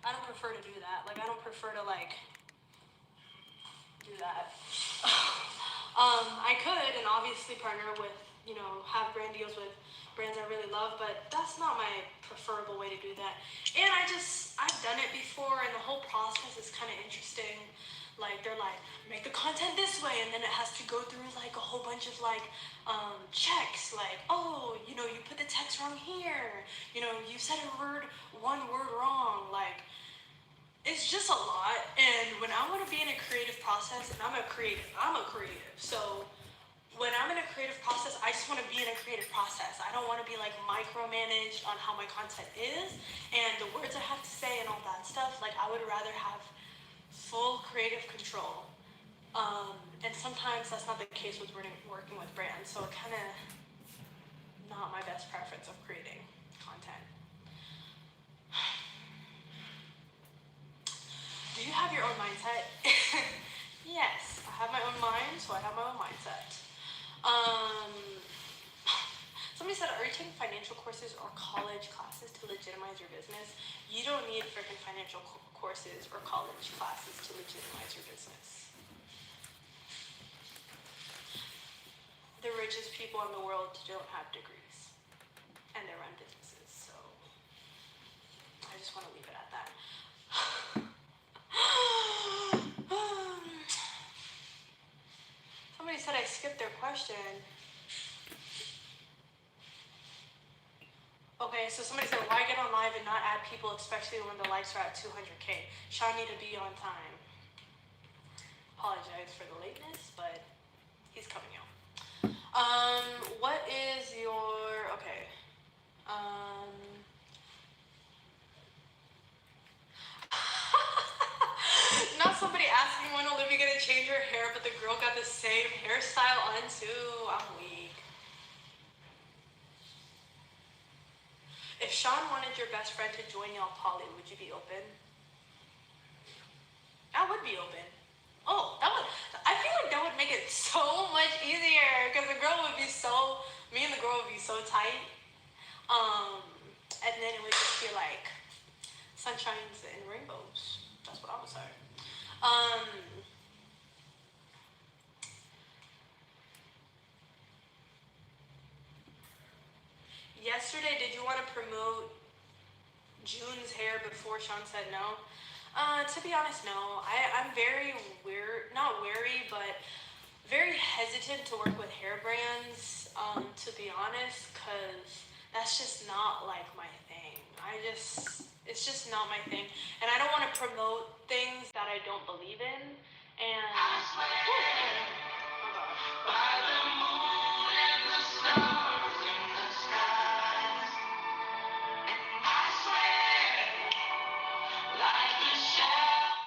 I don't prefer to do that. Like, I don't prefer to, like, do that. I could, and obviously partner with, you know, have brand deals with brands I really love, but that's not my preferable way to do that. And I've done it before, and the whole process is kind of interesting. Like, they're like, make the content this way, and then it has to go through, like, a whole bunch of, like, checks. Like, oh, you know, you put the text wrong here. You know, you said one word wrong. Like, it's just a lot. And when I want to be in a creative process, and I'm a creative. So when I'm in a creative process, I just want to be in a creative process. I don't want to be like micromanaged on how my content is and the words I have to say and all that stuff. Like, I would rather have full creative control. And sometimes that's not the case with working with brands. So it kind of not my best preference of creating content. Do you have your own mindset? Yes, I have my own mind, so I have my own mindset. Somebody said, are you taking financial courses or college classes to legitimize your business? You don't need freaking financial courses or college classes to legitimize your business. The richest people in the world don't have degrees, and they run businesses, so I just want to leave it at that. Somebody said I skipped their question. Okay, so somebody said, why get on live and not add people, especially when the likes are at 200K? Sean need to be on time. Apologize for the lateness, but he's coming out. What is your, okay. Not somebody asking when Olivia gonna change her hair, but the girl got the same hairstyle on too. I'm weak. If Sean wanted your best friend to join y'all poly, would you be open? I would be open. Oh, I feel like that would make it so much easier, because me and the girl would be so tight. And then it would just be like sunshines and rainbows. That's what I would say. Yesterday, did you want to promote June's hair before Sean said no? To be honest, no. I'm very not wary, but very hesitant to work with hair brands, to be honest, because that's just not like my thing. It's just not my thing. And I don't want to promote things that I don't believe in. And I swear, oh gosh. By the moon and the stars in the skies, I swear, like the shadow.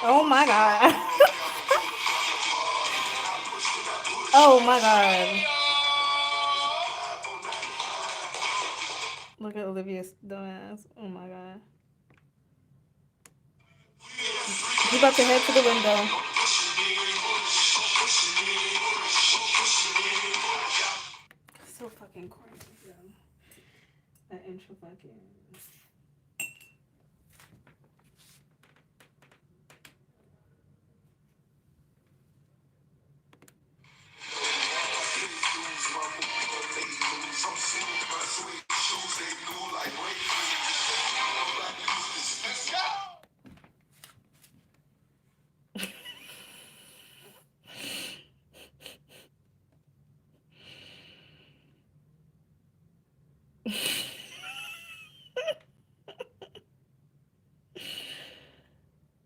Oh my god. Oh my god. Look at Olivia's dumbass. Oh my god. He about to head to the window. So fucking corny, bro. That intro fucking.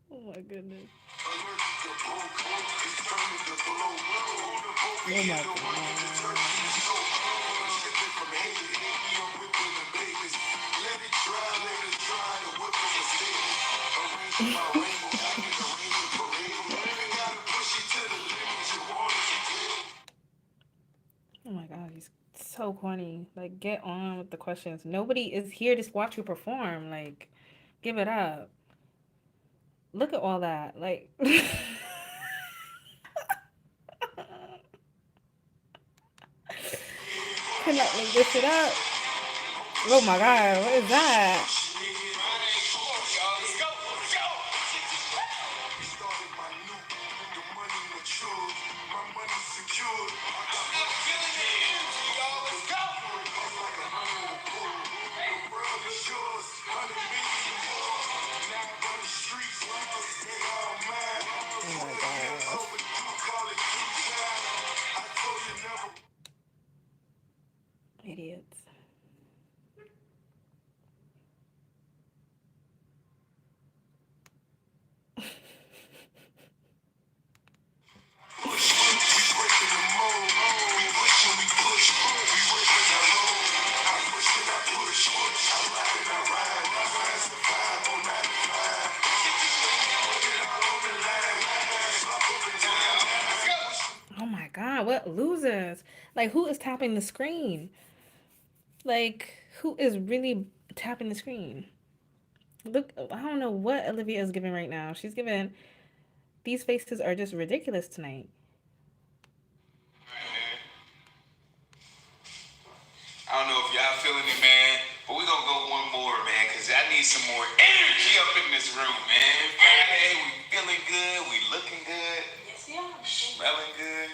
Oh my goodness. Oh my god. Oh my god, he's so corny. Like, get on with the questions. Nobody is here to watch you perform. Like, give it up. Look at all that. Like, cannot make this shit up. Oh my god, what is that? Idiots. Oh my god, what losers? Like, who is tapping the screen? Like, who is really tapping the screen? Look, I don't know what Olivia is giving right now. She's giving. These faces are just ridiculous tonight. I don't know if y'all feeling it, man, but we're gonna go one more, man, because I need some more energy up in this room, man. Friday, we feeling good, we looking good, Yes, yeah. smelling good,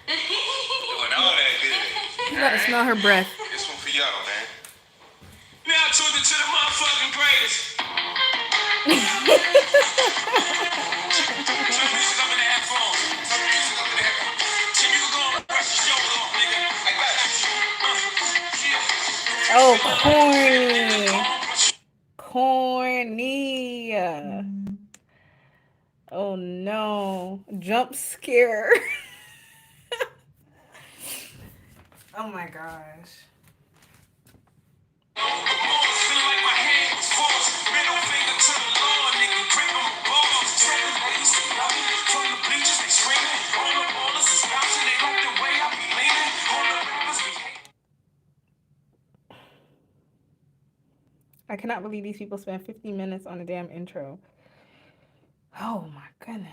doing all that good. You gotta smell her breath. This one for y'all, man. Now tuned into the motherfucking greatest. Turn music up in the headphones. Turn music up in the headphones. Tim, you can go on and press your shoulder off, nigga. I got you. Oh, corny. Corny. Oh no. Jump scare. Oh my gosh. I cannot believe these people spent 50 minutes on a damn intro. Oh my goodness.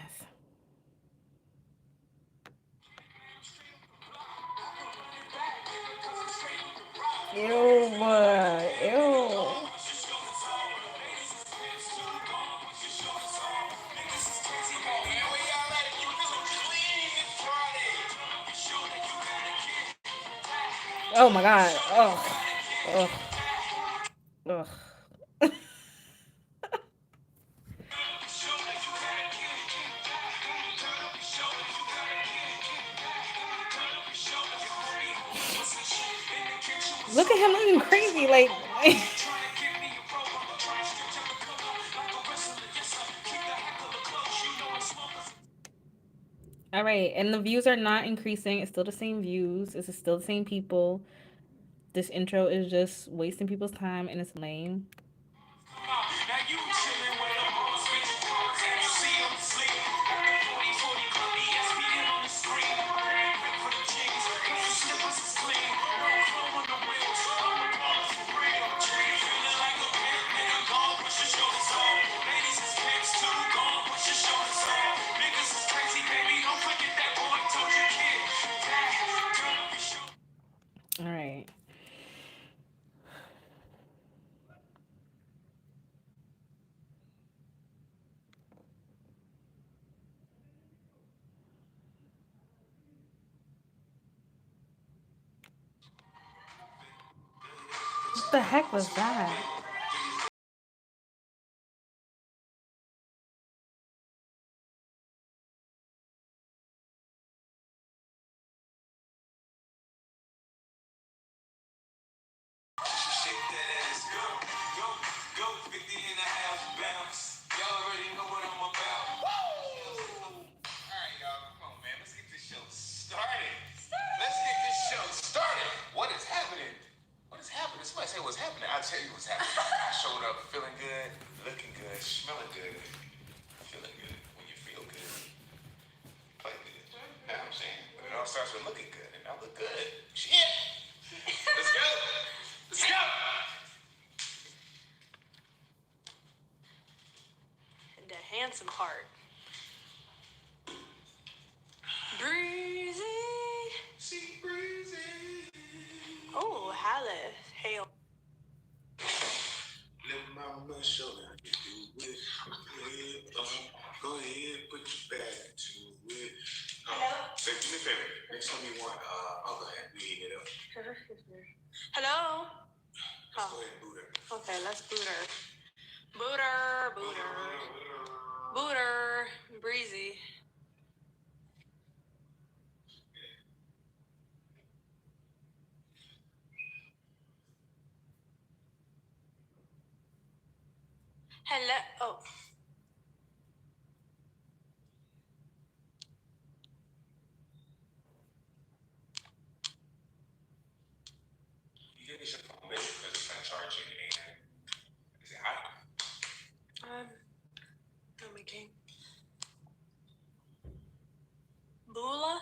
Ew. Ew. Oh my god. Ugh. Ugh. Ugh. Look at him looking crazy. Like, all right. And the views are not increasing. It's still the same views. It's still the same people. This intro is just wasting people's time and it's lame. All right. What the heck was that? Shake that ass, go, go, go, 50 and a half bounce. Y'all already know what I'm about. Woo! Alright, y'all, come on, man. Let's get this show started. Let's get this show started. What is happening? What is happening? Somebody say what's happening. I'll tell you what's happening. I showed up feeling good, looking good, smelling good, feeling good. When you feel good, play good. You know what I'm saying? But it all starts with looking good, and I look good. Shit! Let's go! Let's go! The handsome part. Breezy. See, breezy. Oh, Hallis. Hail. Let mama show you do it. Go ahead, put your back to it. Say, do me a favor. Next time you want, I'll go ahead and heat it up. Hello? Let's go ahead and boot her. Okay, let's boot her. Boot her, boot her. Boot her. Breezy. Hello. Oh. You get your phone, baby, because it's not charging and is it hot? Oh my king. Bula?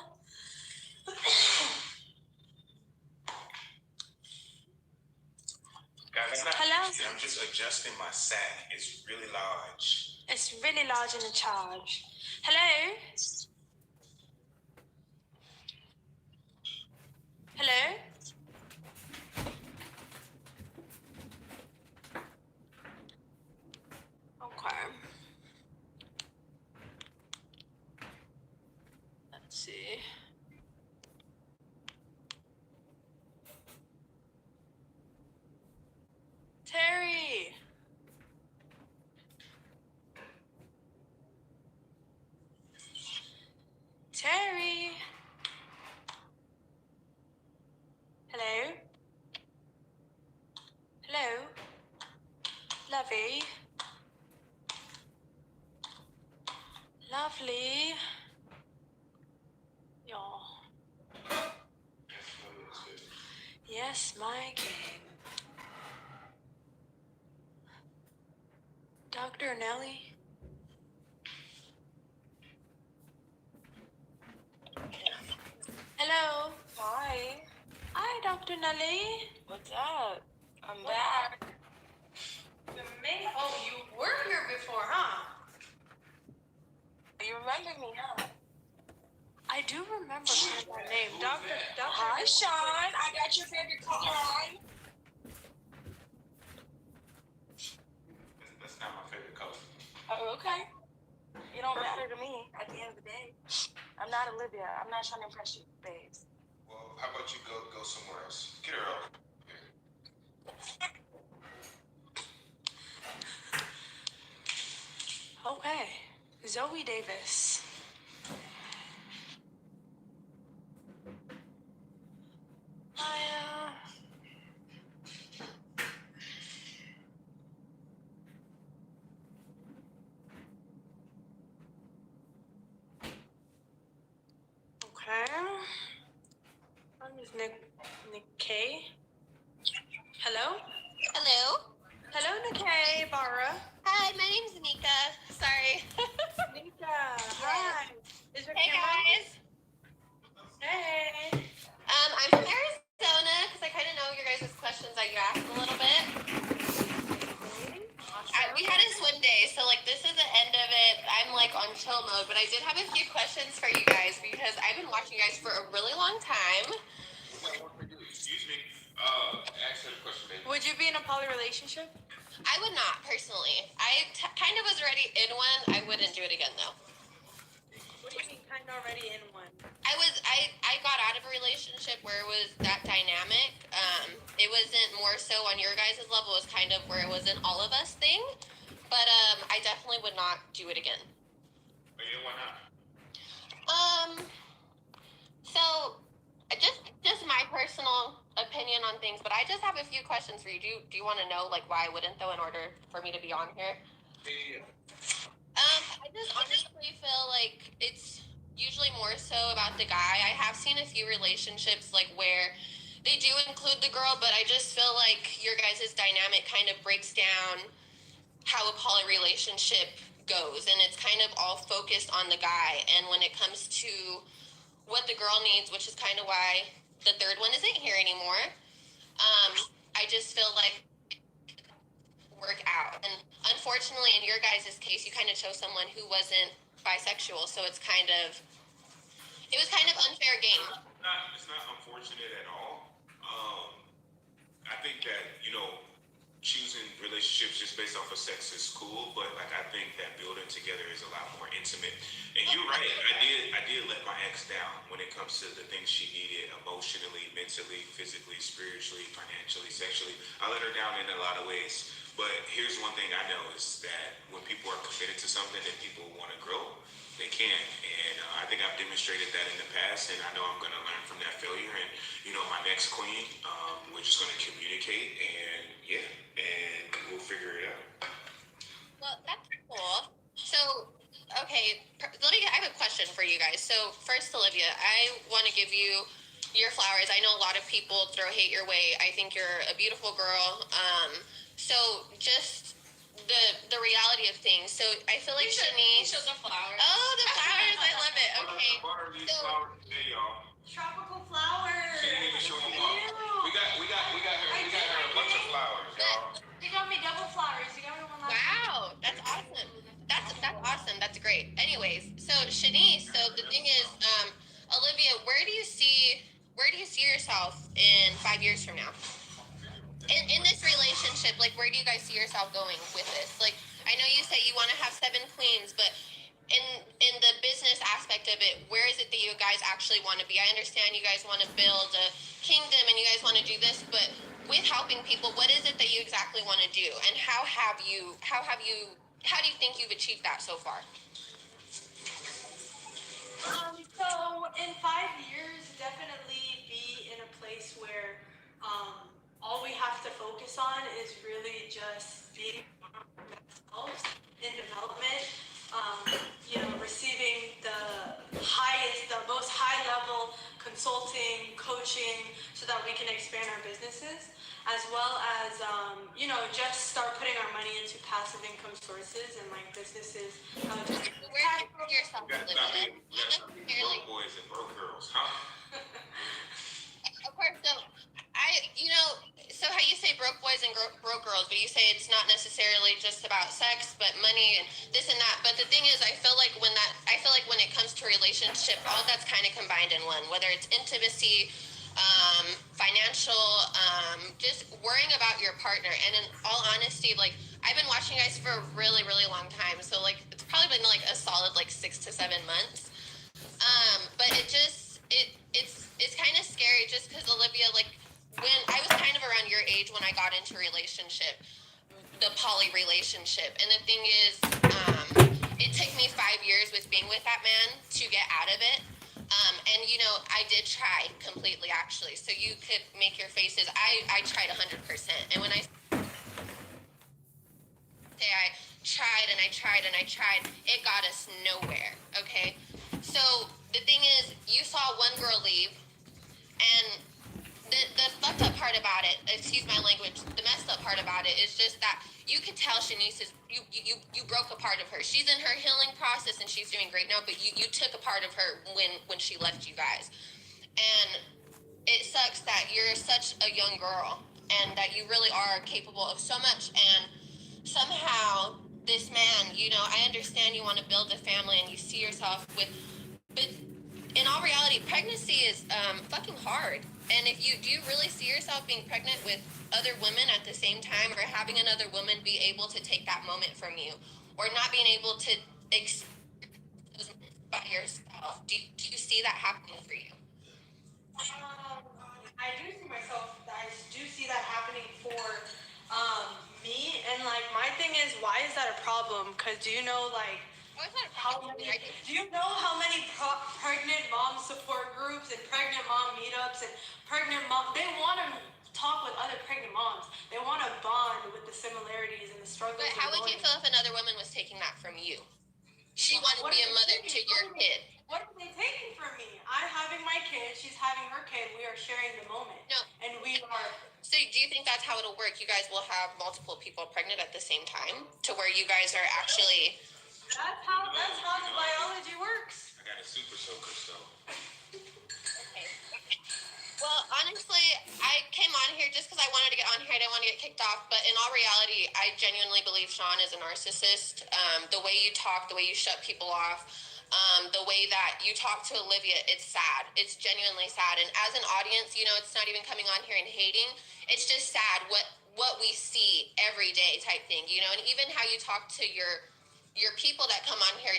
Guys, Hello? I'm just adjusting my sack. It's really large. It's really large in the charge. Hello? Hello? Okay. Let's see. Terry! Terry! Hello? Hello? Lovey? Lovely? Y'all. Yes, my king. Dr. Nelly? Hello? Hi. Hi, Dr. Nelly. What's up? I'm back. Oh, you were here before, huh? You remember me, huh? I do remember her name. Dr. Hi, Sean. I got your favorite color on. That's not my favorite color. Oh, okay. You don't matter to me at the end of the day. I'm not Olivia. I'm not trying to impress you, babes. Well, how about you go somewhere else? Get her over. Okay. Zoe Davis. Hi, Nikkei? Hello? Hello. Hello, Nikkei, Bara. Hi, my name's Nika. Sorry. Nika, hi. Is your Hey camera on? guys. Hey. I'm from Arizona because I kind of know your guys' questions that you asked a little bit. We had a swim day, so like this is the end of it. I'm like on chill mode, but I did have a few questions for you guys because I've been watching you guys for a really long time. Excuse me. Ask her the question, baby. Would you be in a poly relationship? I would not personally. I kind of was already in one. I wouldn't do it again though. What do you mean, kind of already in one? I got out of a relationship where it was that dynamic. It wasn't more so on your guys' level. It was kind of where it was an all of us thing. But I definitely would not do it again. Oh, yeah, why not? So just my personal opinion on things, but I just have a few questions for you. Do you want to know like why I wouldn't though in order for me to be on here? Yeah. I just honestly feel like it's usually more so about the guy. I have seen a few relationships like where they do include the girl, but I just feel like your guys' dynamic kind of breaks down how a poly relationship goes, and it's kind of all focused on the guy. And when it comes to what the girl needs, which is kind of why the third one isn't here anymore, I just feel like work out. And unfortunately, in your guys' case, you kind of chose someone who wasn't bisexual, so it was kind of unfair game. It's not unfortunate at all. I think that, choosing relationships just based off of sex is cool, but like I think that building together is a lot more intimate. And you're right, I did let my ex down when it comes to the things she needed emotionally, mentally, physically, spiritually, financially, sexually. I let her down in a lot of ways. But here's one thing I know is that when people are committed to something and people want to grow, they can. And I think I've demonstrated that in the past, and I know I'm going to learn from that failure. And, my next queen, we're just going to communicate, and we'll figure it out. Well, that's cool. So, okay, I have a question for you guys. So, first, Olivia, I want to give you your flowers. I know a lot of people throw hate your way. I think you're a beautiful girl. So just the reality of things. So I feel like Shanice. Show the flowers. Oh, the flowers! I love it. Okay. Water these So, flowers today, y'all. Tropical flowers. She didn't even show them off. We got her a bunch of flowers, y'all. You got me double flowers. You got me one last wow, that's awesome. That's awesome. That's great. Anyways, so Shanice. So the thing is, Olivia, where do you see yourself in 5 years from now? In this relationship, like, where do you guys see yourself going with this? Like, I know you say you want to have 7 queens, but in the business aspect of it, where is it that you guys actually want to be? I understand you guys want to build a kingdom and you guys want to do this, but with helping people, what is it that you exactly want to do? And how do you think you've achieved that so far? So in 5 years, definitely be in a place where all we have to focus on is really just being ourselves in development, receiving the most high level consulting, coaching, so that we can expand our businesses, as well as, just start putting our money into passive income sources and like businesses. Where do you see yourself, We gotta stop being broke boys and broke girls, huh? Of course, so how you say broke boys and broke girls, but you say it's not necessarily just about sex, but money and this and that. But the thing is, I feel like when it comes to relationship, all that's kind of combined in one, whether it's intimacy, financial, just worrying about your partner. And in all honesty, like, I've been watching you guys for a really, really long time. So like, it's probably been like a solid like 6 to 7 months. But it's kind of scary just because, Olivia, like, when I was kind of around your age when I got into a relationship, the poly relationship. And the thing is, it took me 5 years with being with that man to get out of it. And I did try completely, actually. So you could make your faces. I tried 100%. And when I say I tried and I tried and I tried, it got us nowhere, okay? So the thing is, you saw one girl leave, and part about it, excuse my language, the messed up part about it is just that you can tell Shanice is, you broke a part of her. She's in her healing process and she's doing great now, but you took a part of her when she left you guys. And it sucks that you're such a young girl and that you really are capable of so much, and somehow this man, you know, I understand you want to build a family and you see yourself with, but in all reality, pregnancy is fucking hard. And if you do you really see yourself being pregnant with other women at the same time, or having another woman be able to take that moment from you, or not being able to experience by yourself? Do you see that happening for you? I do see myself. I do see that happening for me. And like my thing is, why is that a problem? Because do you know like how many? Do you know how many pregnant mom support groups and pregnant mom meetups and pregnant mom? They want to talk with other pregnant moms. They want to bond with the similarities and the struggles. But how would you feel if another woman was taking that from you? She wanted to be a mother to your kid. What are they taking from me? I'm having my kid. She's having her kid. We are sharing the moment. No. And we are. So do you think that's how it'll work? You guys will have multiple people pregnant at the same time, to where you guys are actually. That's how the biology works. I got a super soaker, so. Okay. Well, honestly, I came on here just because I wanted to get on here. I didn't want to get kicked off. But in all reality, I genuinely believe Sean is a narcissist. The way you talk, the way you shut people off, the way that you talk to Olivia, it's sad. It's genuinely sad. And as an audience, you know, it's not even coming on here and hating. It's just sad what we see every day type thing, you know. And even how you talk to your people that come on here,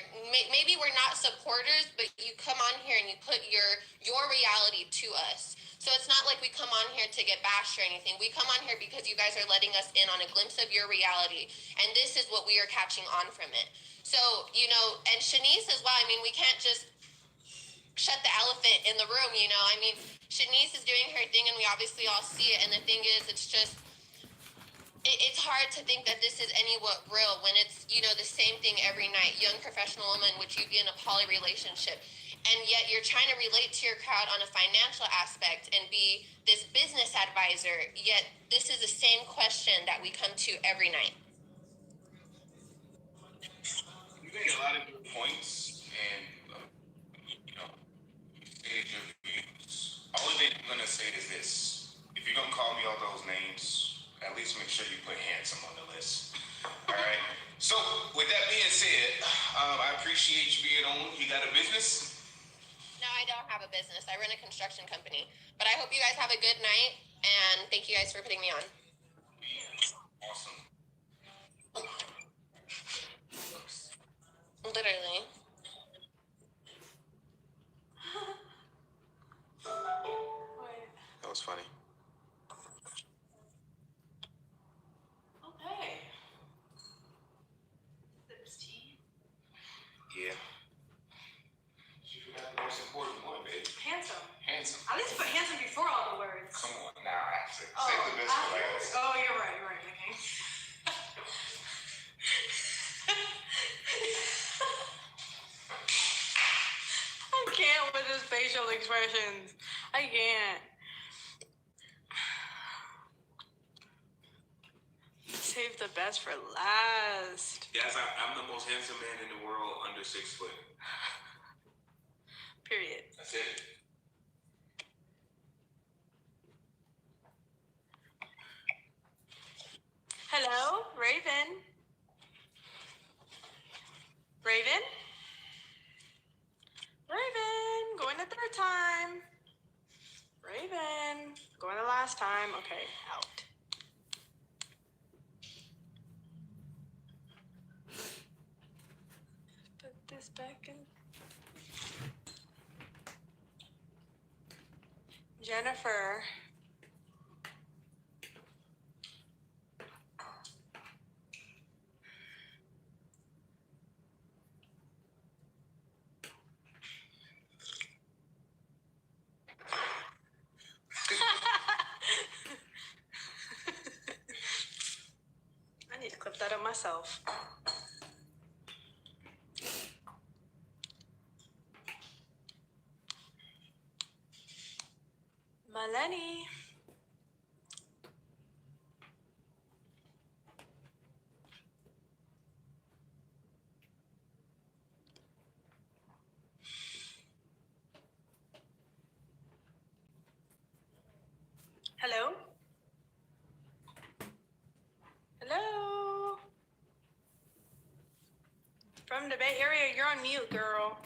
maybe we're not supporters, but you come on here and you put your reality to us. So it's not like we come on here to get bashed or anything. We come on here because you guys are letting us in on a glimpse of your reality, and this is what we are catching on from it. So, you know, and Shanice as well, I mean, we can't just shut the elephant in the room, you know. I mean, Shanice is doing her thing and we obviously all see it, and the thing is, it's just, it's hard to think that this is any what real when it's, you know, the same thing every night. Young professional woman, would you be in a poly relationship? And yet you're trying to relate to your crowd on a financial aspect and be this business advisor, yet this is the same question that we come to every night. You made a lot of good points, and you know, you stated your views. Only thing I'm gonna say is this: if you're gonna call me all those names, at least make sure you put handsome on the list. All right. So with that being said, I appreciate you being on. You got a business? No, I don't have a business. I run a construction company. But I hope you guys have a good night, and thank you guys for putting me on. Awesome. Literally. That was funny. Okay. There's tea. Yeah. You forgot the most important one, babe. Handsome. Handsome. At least put handsome before all the words. Come on now, actually. Save the best for last. Oh, you're right. Okay. I can't with his facial expressions. I can't. Save the best for last. Yes, I'm the most handsome man in the world under 6 foot. Period. That's it. Hello, Raven. Raven? Raven, going the third time. Raven, going the last time. Okay, out. Put this back in. Jennifer. I need to clip that up myself. Maleni. from the Bay Area, you're on mute, girl.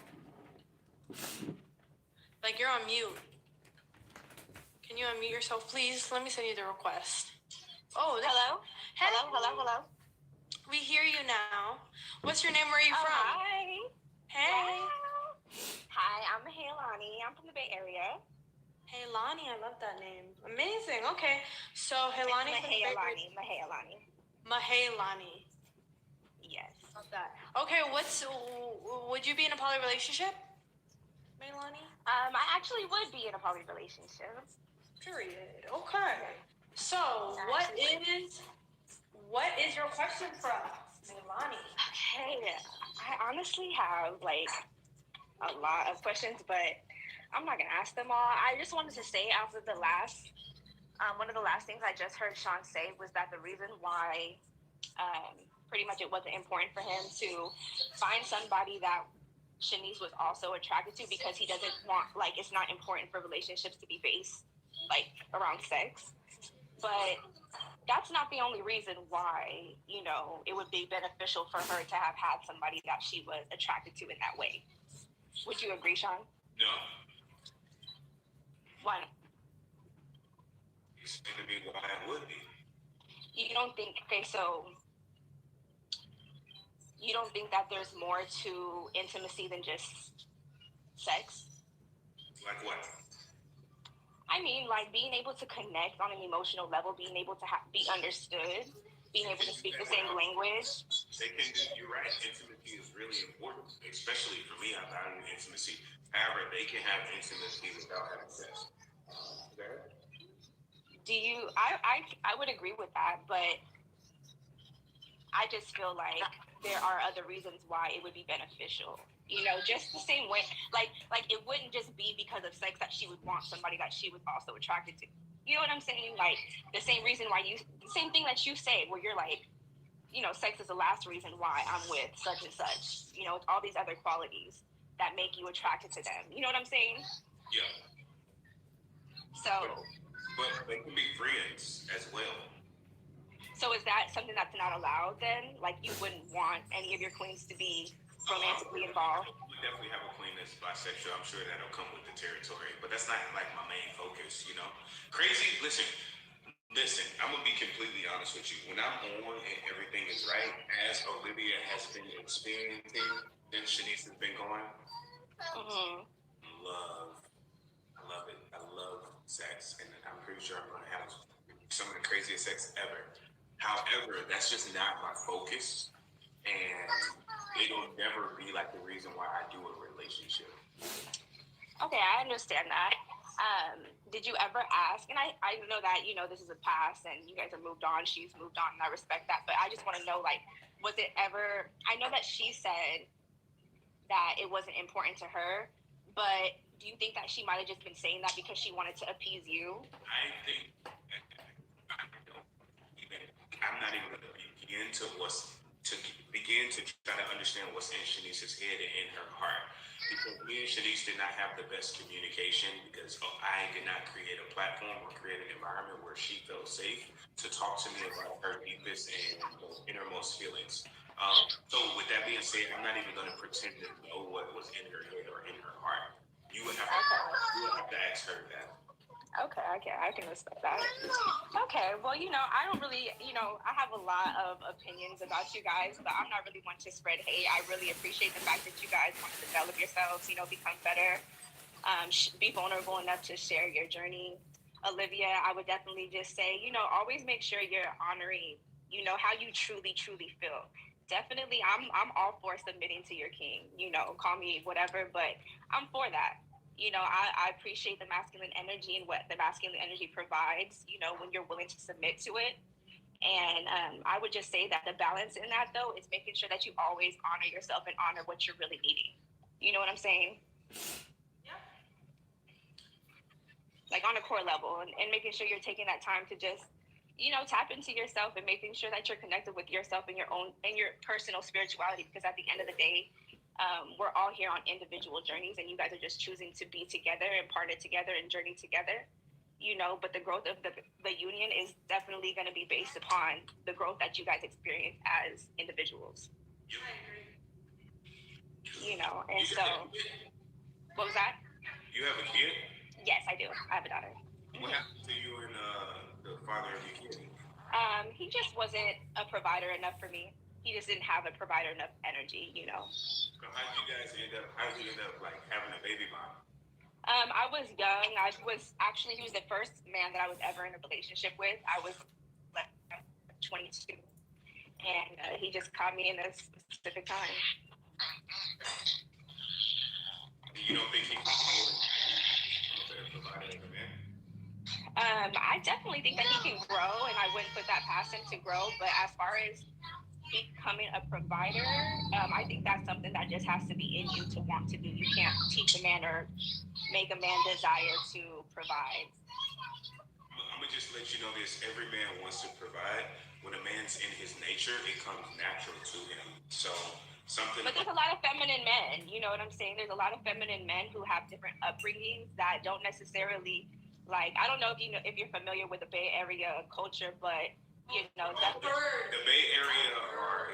Like, you're on mute. Can you unmute yourself, please? Let me send you the request. Oh, Hello? Hey. Hello? We hear you now. What's your name? Where are you from? Hi. Hey. Wow. Hi, I'm Hailani. I'm from the Bay Area. Hey, Lonnie, I love that name. Amazing. Okay, so Hailani from the Bay Area. Mahailani. Yes. Love that. Okay, would you be in a poly relationship, Mailani? I actually would be in a poly relationship. Period. Okay. So, what is your question from Mailani? Okay. I honestly have like a lot of questions, but I'm not gonna ask them all. I just wanted to say after the last, one of the last things I just heard Sean say was that the reason why, pretty much it wasn't important for him to find somebody that Shanice was also attracted to because he doesn't want, like, it's not important for relationships to be based like around sex. But that's not the only reason why, you know, it would be beneficial for her to have had somebody that she was attracted to in that way. Would you agree, Sean? No. Why not? Explain to me why it would be. You don't think, okay, so you don't think that there's more to intimacy than just sex? Like what? I mean, like being able to connect on an emotional level, being able to be understood, being able to speak the same language. They can do, you're right, intimacy is really important, especially for me, I value intimacy. However, they can have intimacy without having sex. Do you, I would agree with that, but I just feel like there are other reasons why it would be beneficial. You know, just the same way, like it wouldn't just be because of sex that she would want somebody that she was also attracted to. You know what I'm saying? Like the same reason why the same thing that you say, where you're like, you know, sex is the last reason why I'm with such and such. You know, it's all these other qualities that make you attracted to them. You know what I'm saying? Yeah. So. But they can be friends as well. So is that something that's not allowed then? Like you wouldn't want any of your queens to be romantically involved? We definitely have a queen that's bisexual. I'm sure that'll come with the territory, but that's not like my main focus, you know? Crazy, listen, I'm gonna be completely honest with you. When I'm on and everything is right, as Olivia has been experiencing since Shanice has been going, Mm-hmm. I love it. I love sex, and I'm pretty sure I'm gonna have some of the craziest sex ever. However, that's just not my focus, and it'll never be like the reason why I do a relationship. Okay, I understand that. Did you ever ask, and I know that, you know, this is a past and you guys have moved on, she's moved on, and I respect that, but I just want to know, like, was it ever, I know that she said that it wasn't important to her, but do you think that she might have just been saying that because she wanted to appease you? I think I'm not even going to begin to try to understand what's in Shanice's head and in her heart. Because me and Shanice did not have the best communication because I did not create a platform or create an environment where she felt safe to talk to me about her deepest and most innermost feelings. So with that being said, I'm not even going to pretend to know what was in her head or in her heart. You would have to ask her that. Okay, I can respect that. Okay, well, you know, I don't really, you know, I have a lot of opinions about you guys, but I'm not really one to spread hate. I really appreciate the fact that you guys want to develop yourselves, you know, become better, be vulnerable enough to share your journey. Olivia, I would definitely just say, you know, always make sure you're honoring, you know, how you truly feel. Definitely, I'm all for submitting to your king, you know, call me whatever, but I'm for that. You know, I appreciate the masculine energy and what the masculine energy provides, you know, when you're willing to submit to it. And I would just say that the balance in that, though, is making sure that you always honor yourself and honor what you're really needing. You know what I'm saying? Yeah. Like on a core level and making sure you're taking that time to just, you know, tap into yourself and making sure that you're connected with yourself and your own and your personal spirituality. Because at the end of the day, we're all here on individual journeys and you guys are just choosing to be together and partner together and journey together, you know, but the growth of the union is definitely going to be based upon the growth that you guys experience as individuals. I agree. you know. And You so, got a kid? what was that? You have a kid? Yes, I do. I have a daughter. What happened to you and the father of your kid? He just wasn't a provider enough for me. He just didn't have a provider enough energy, you know. So how did you guys end up? How did you end up like having a baby mom? I was young. He was the first man that I was ever in a relationship with. I was like 22, and he just caught me in a specific time. You don't think he could be a better provider as a man? I definitely think that he can grow, and I wouldn't put that past him to grow. But as far as becoming a provider, I think that's something that just has to be in you to want to do. You can't teach a man or make a man desire to provide. I'm gonna just let you know this: every man wants to provide. When a man's in his nature, it comes natural to him. So something. But there's a lot of feminine men. You know what I'm saying? There's a lot of feminine men who have different upbringings that don't necessarily like. I don't know if you're familiar with the Bay Area culture, but you know the Bay Area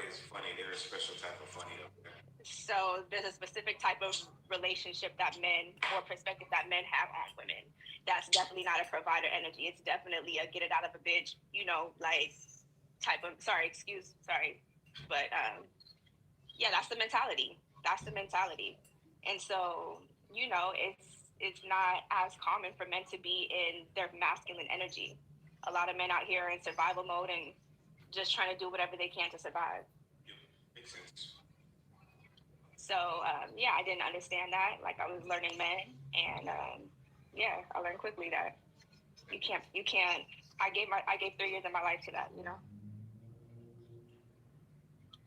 is funny. They're a special type of funny up there. So there's a specific type of relationship that men or perspective that men have on women. That's definitely not a provider energy. It's definitely a get it out of a bitch, you know, like type of sorry. But yeah, that's the mentality. And so, you know, it's not as common for men to be in their masculine energy. A lot of men out here are in survival mode and just trying to do whatever they can to survive. Yep, makes sense. So yeah, I didn't understand that. Like I was learning men, and yeah, I learned quickly that you can't. I gave 3 years of my life to that, you know.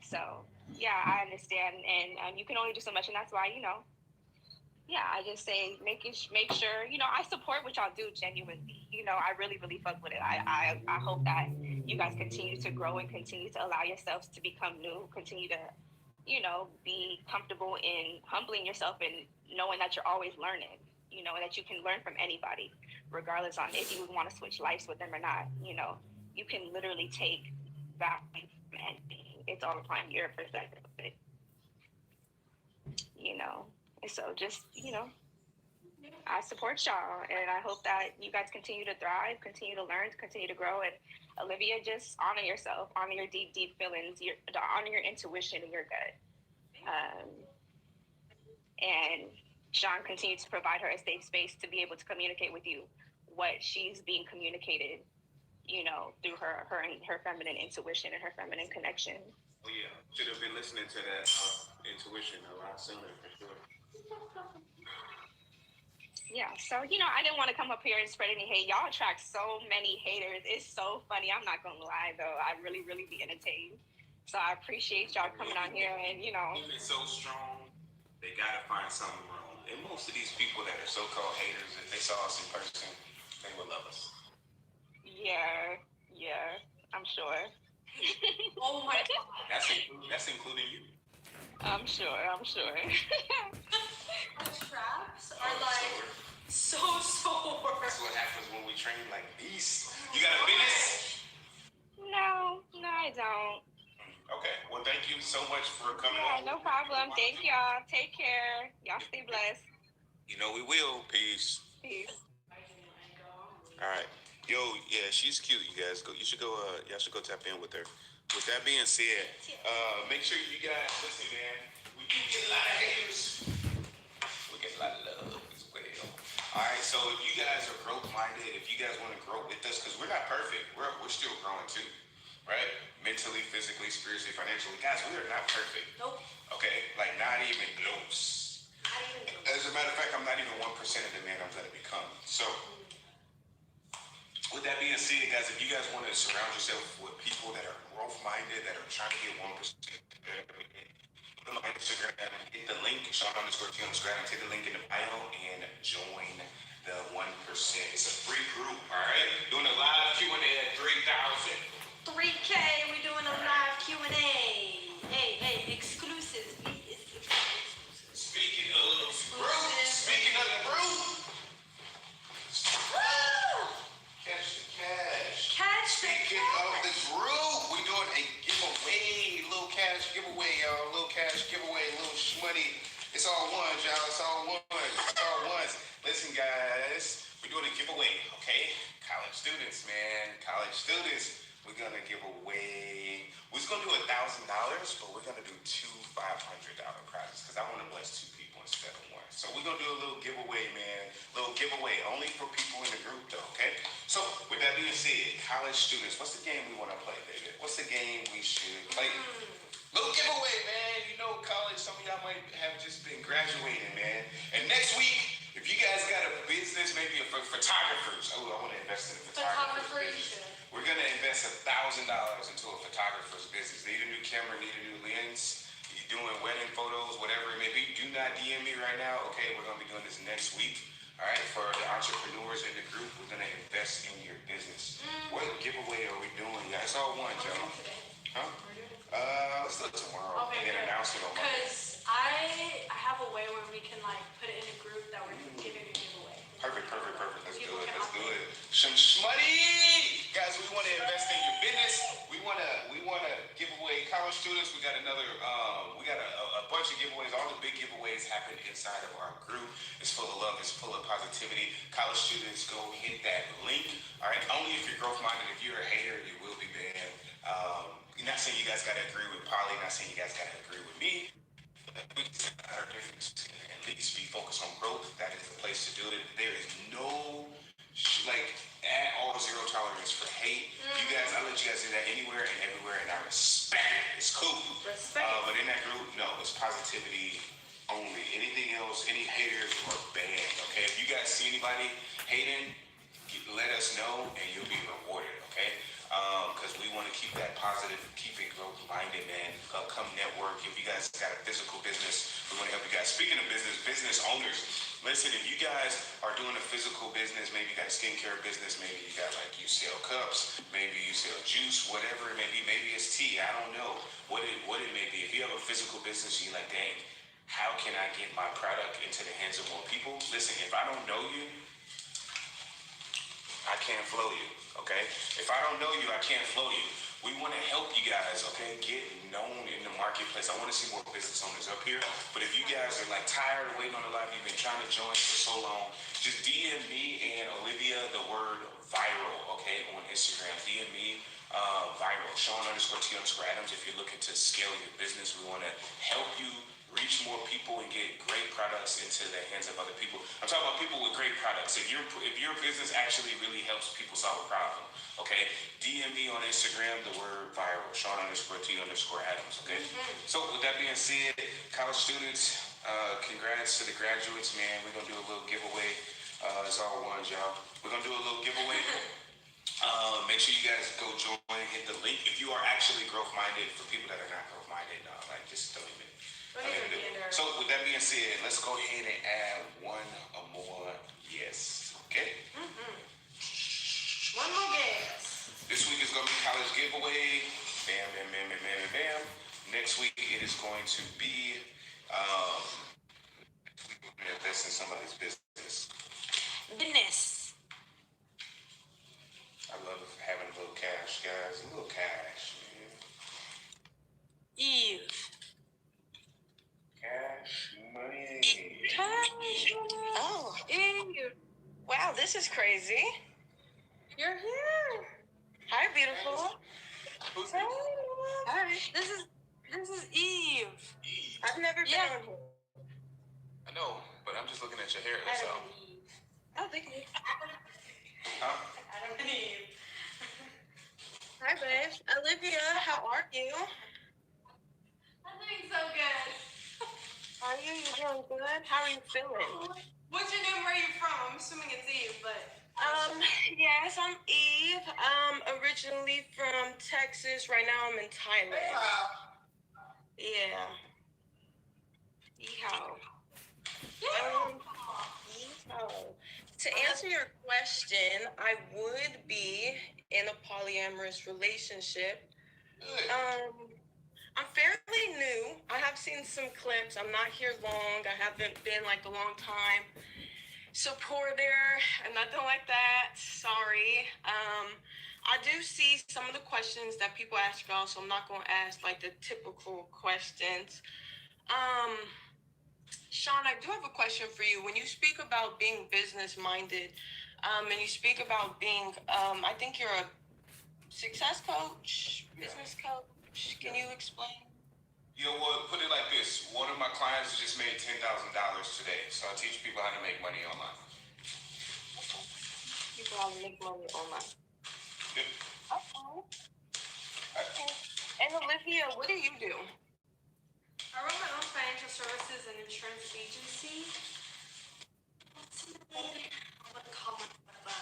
So yeah, I understand, and you can only do so much, and that's why, you know. Yeah, I just say make sure, you know, I support what y'all do genuinely. You know, I really fuck with it. I hope that you guys continue to grow and continue to allow yourselves to become new, continue to, you know, be comfortable in humbling yourself and knowing that you're always learning, you know, and that you can learn from anybody, regardless on if you want to switch lives with them or not. You know, you can literally take that from anything. It's all upon your perspective of it, you know. And so just, you know, I support y'all, and I hope that you guys continue to thrive, continue to learn, continue to grow. And Olivia, just honor yourself, honor your deep feelings, honor your intuition and your gut. And Sean continues to provide her a safe space to be able to communicate with you what she's being communicated, you know, through her feminine intuition and her feminine connection. Oh yeah, should have been listening to that intuition a lot sooner for sure. Yeah, so, you know, I didn't want to come up here and spread any hate. Y'all attract so many haters. It's so funny. I'm not going to lie, though. I really be entertained. So I appreciate y'all coming on here and, you know. Women so strong, they got to find something wrong. And most of these people that are so-called haters, if they saw us in person, they would love us. Yeah, I'm sure. Oh my God. That's including you. I'm sure. The traps are like so sore. That's what happens when we train like beasts. You got a business? No, I don't. Okay. Well, thank you so much for coming Yeah, on. no problem. Thank y'all. Take care. Y'all stay blessed. You know we will. Peace. All right. Yo, yeah, she's cute. You guys go. You should go. Y'all should go tap in with her. With that being said, make sure you guys listen, man. We do get a lot of haters. We get a lot of love as well. All right. So if you guys are growth-minded, if you guys want to grow with us, because we're not perfect, we're still growing too, right? Mentally, physically, spiritually, financially, guys, we are not perfect. Nope. Okay, like not even close. As a matter of fact, I'm not even 1% of the man I'm going to become. So. With that being said, guys, if you guys want to surround yourself with people that are growth-minded, that are trying to get 1%, go to my Instagram, hit the link, Sean_T on Instagram, hit the link in the bio, and join the 1%. It's a free group, all right? Doing a live Q&A at 3,000. 3K, we're doing a live Q&A. Hey, exclusives. Speaking of the group. Speaking of the group, we're doing a giveaway, little cash giveaway, y'all. Little cash giveaway, little shmoney students, man. College students. We're gonna give away. We're gonna do $1,000, but we're gonna do two $500 prizes because I want to bless two people instead of one. So we're gonna do a little giveaway, man. Little giveaway only for people in the group, though. Okay. So with that being said, college students, what's the game we want to play, baby? What's the game we should play? Little giveaway, man. You know, college. Some of y'all might have just been graduating, man. And next week, if you guys got a business, maybe for photographers. Oh, I want to invest in a photographer's business. We're gonna invest $1,000 into a photographer's business. Need a new camera, need a new lens. You're doing wedding photos, whatever it may be. Do not DM me right now. Okay, we're gonna be doing this next week. All right, for the entrepreneurs in the group, we're gonna invest in your business. What giveaway are we doing? Yeah, it's all one, y'all. Huh? Let's do it tomorrow and then announce it on Monday. Because I have a way where we can like put it in a group that we're giving a giveaway. Perfect. Let's do it. Some money, guys. We want to invest in your business. We want to give away college students. We got another. We got a bunch of giveaways. All the big giveaways happen inside of our group. It's full of love. It's full of positivity. College students, go hit that link. All right. Only if you're growth minded. If you're a hater, you will be banned. Not saying you guys gotta agree with Polly. Not saying you guys gotta agree with me. We can our difference. At least be focused on growth. That is the place to do it. There is no at all zero tolerance for hate. You guys, I let you guys do that anywhere and everywhere, and I respect it. It's cool. But in that group, no, it's positivity only. Anything else, any haters are banned. Okay, if you guys see anybody hating, let us know, and you'll be rewarded. Okay. Because we want to keep that positive, keep it growth minded, man. Come network. If you guys got a physical business, we want to help you guys. Speaking of business owners, listen, if you guys are doing a physical business, maybe you got a skincare business, maybe you got you sell cups, maybe you sell juice, whatever it may be, maybe it's tea, I don't know what it may be. If you have a physical business, you're like, dang, how can I get my product into the hands of more people? Listen, if I don't know you, I can't flow you, okay? If I don't know you, I can't flow you. We want to help you guys, okay, get known in the marketplace. I want to see more business owners up here. But if you guys are tired of waiting on the live, you've been trying to join for so long, just DM me and Olivia the word viral, okay, on Instagram. DM me viral, Sean_T_Adams. If you're looking to scale your business, we want to help you reach more people and get great products into the hands of other people. I'm talking about people with great products. If your business actually really helps people solve a problem, okay, DM me on Instagram the word viral, Sean_T_Adams, okay? So with that being said, college students, congrats to the graduates, man. We're gonna do a little giveaway. It's all ones, y'all. We're gonna do a little giveaway. Make sure you guys go join, hit the link. If you are actually growth minded, for people that are not growth minded, just don't even. So with that being said, let's go ahead and add one more yes. Okay? One more guess. This week is going to be college giveaway. Bam, bam, bam, bam, bam, bam, bam. Next week it is going to be invest in somebody's business. Business. I love having a little cash, guys. A little cash, man. Eve. Cash money. Oh, Eve. wow, this is crazy. You're here. Hi, beautiful. Who's Hey. this? Hi. This is Eve. I've never been Yeah. on here. I know, but I'm just looking at your hair. That's all. Adam and Eve. Oh, thank you. Huh? Adam and Eve. Hi, babes. Olivia, how are you? I'm doing so good. Are you? You doing good? How are you feeling? What's your name? Where are you from? I'm assuming it's Eve, but Yes, I'm Eve. Originally from Texas. Right now I'm in Thailand. Yeah. Yeehaw. Yeehaw. To answer your question, I would be in a polyamorous relationship. Good. I'm fairly new. I have seen some clips. I'm not here long. I haven't been a long time supporter and nothing like that. Sorry. I do see some of the questions that people ask y'all, so I'm not going to ask the typical questions. Sean, I do have a question for you. When you speak about being business minded, and you speak about being, I think you're a success coach, business coach. Can you explain? Well, put it like this. One of my clients just made $10,000 today, so I teach people how to make money online. People how to make money online. Yep. Okay. And Olivia, what do you do? I run my own financial services and insurance agency. I would call myself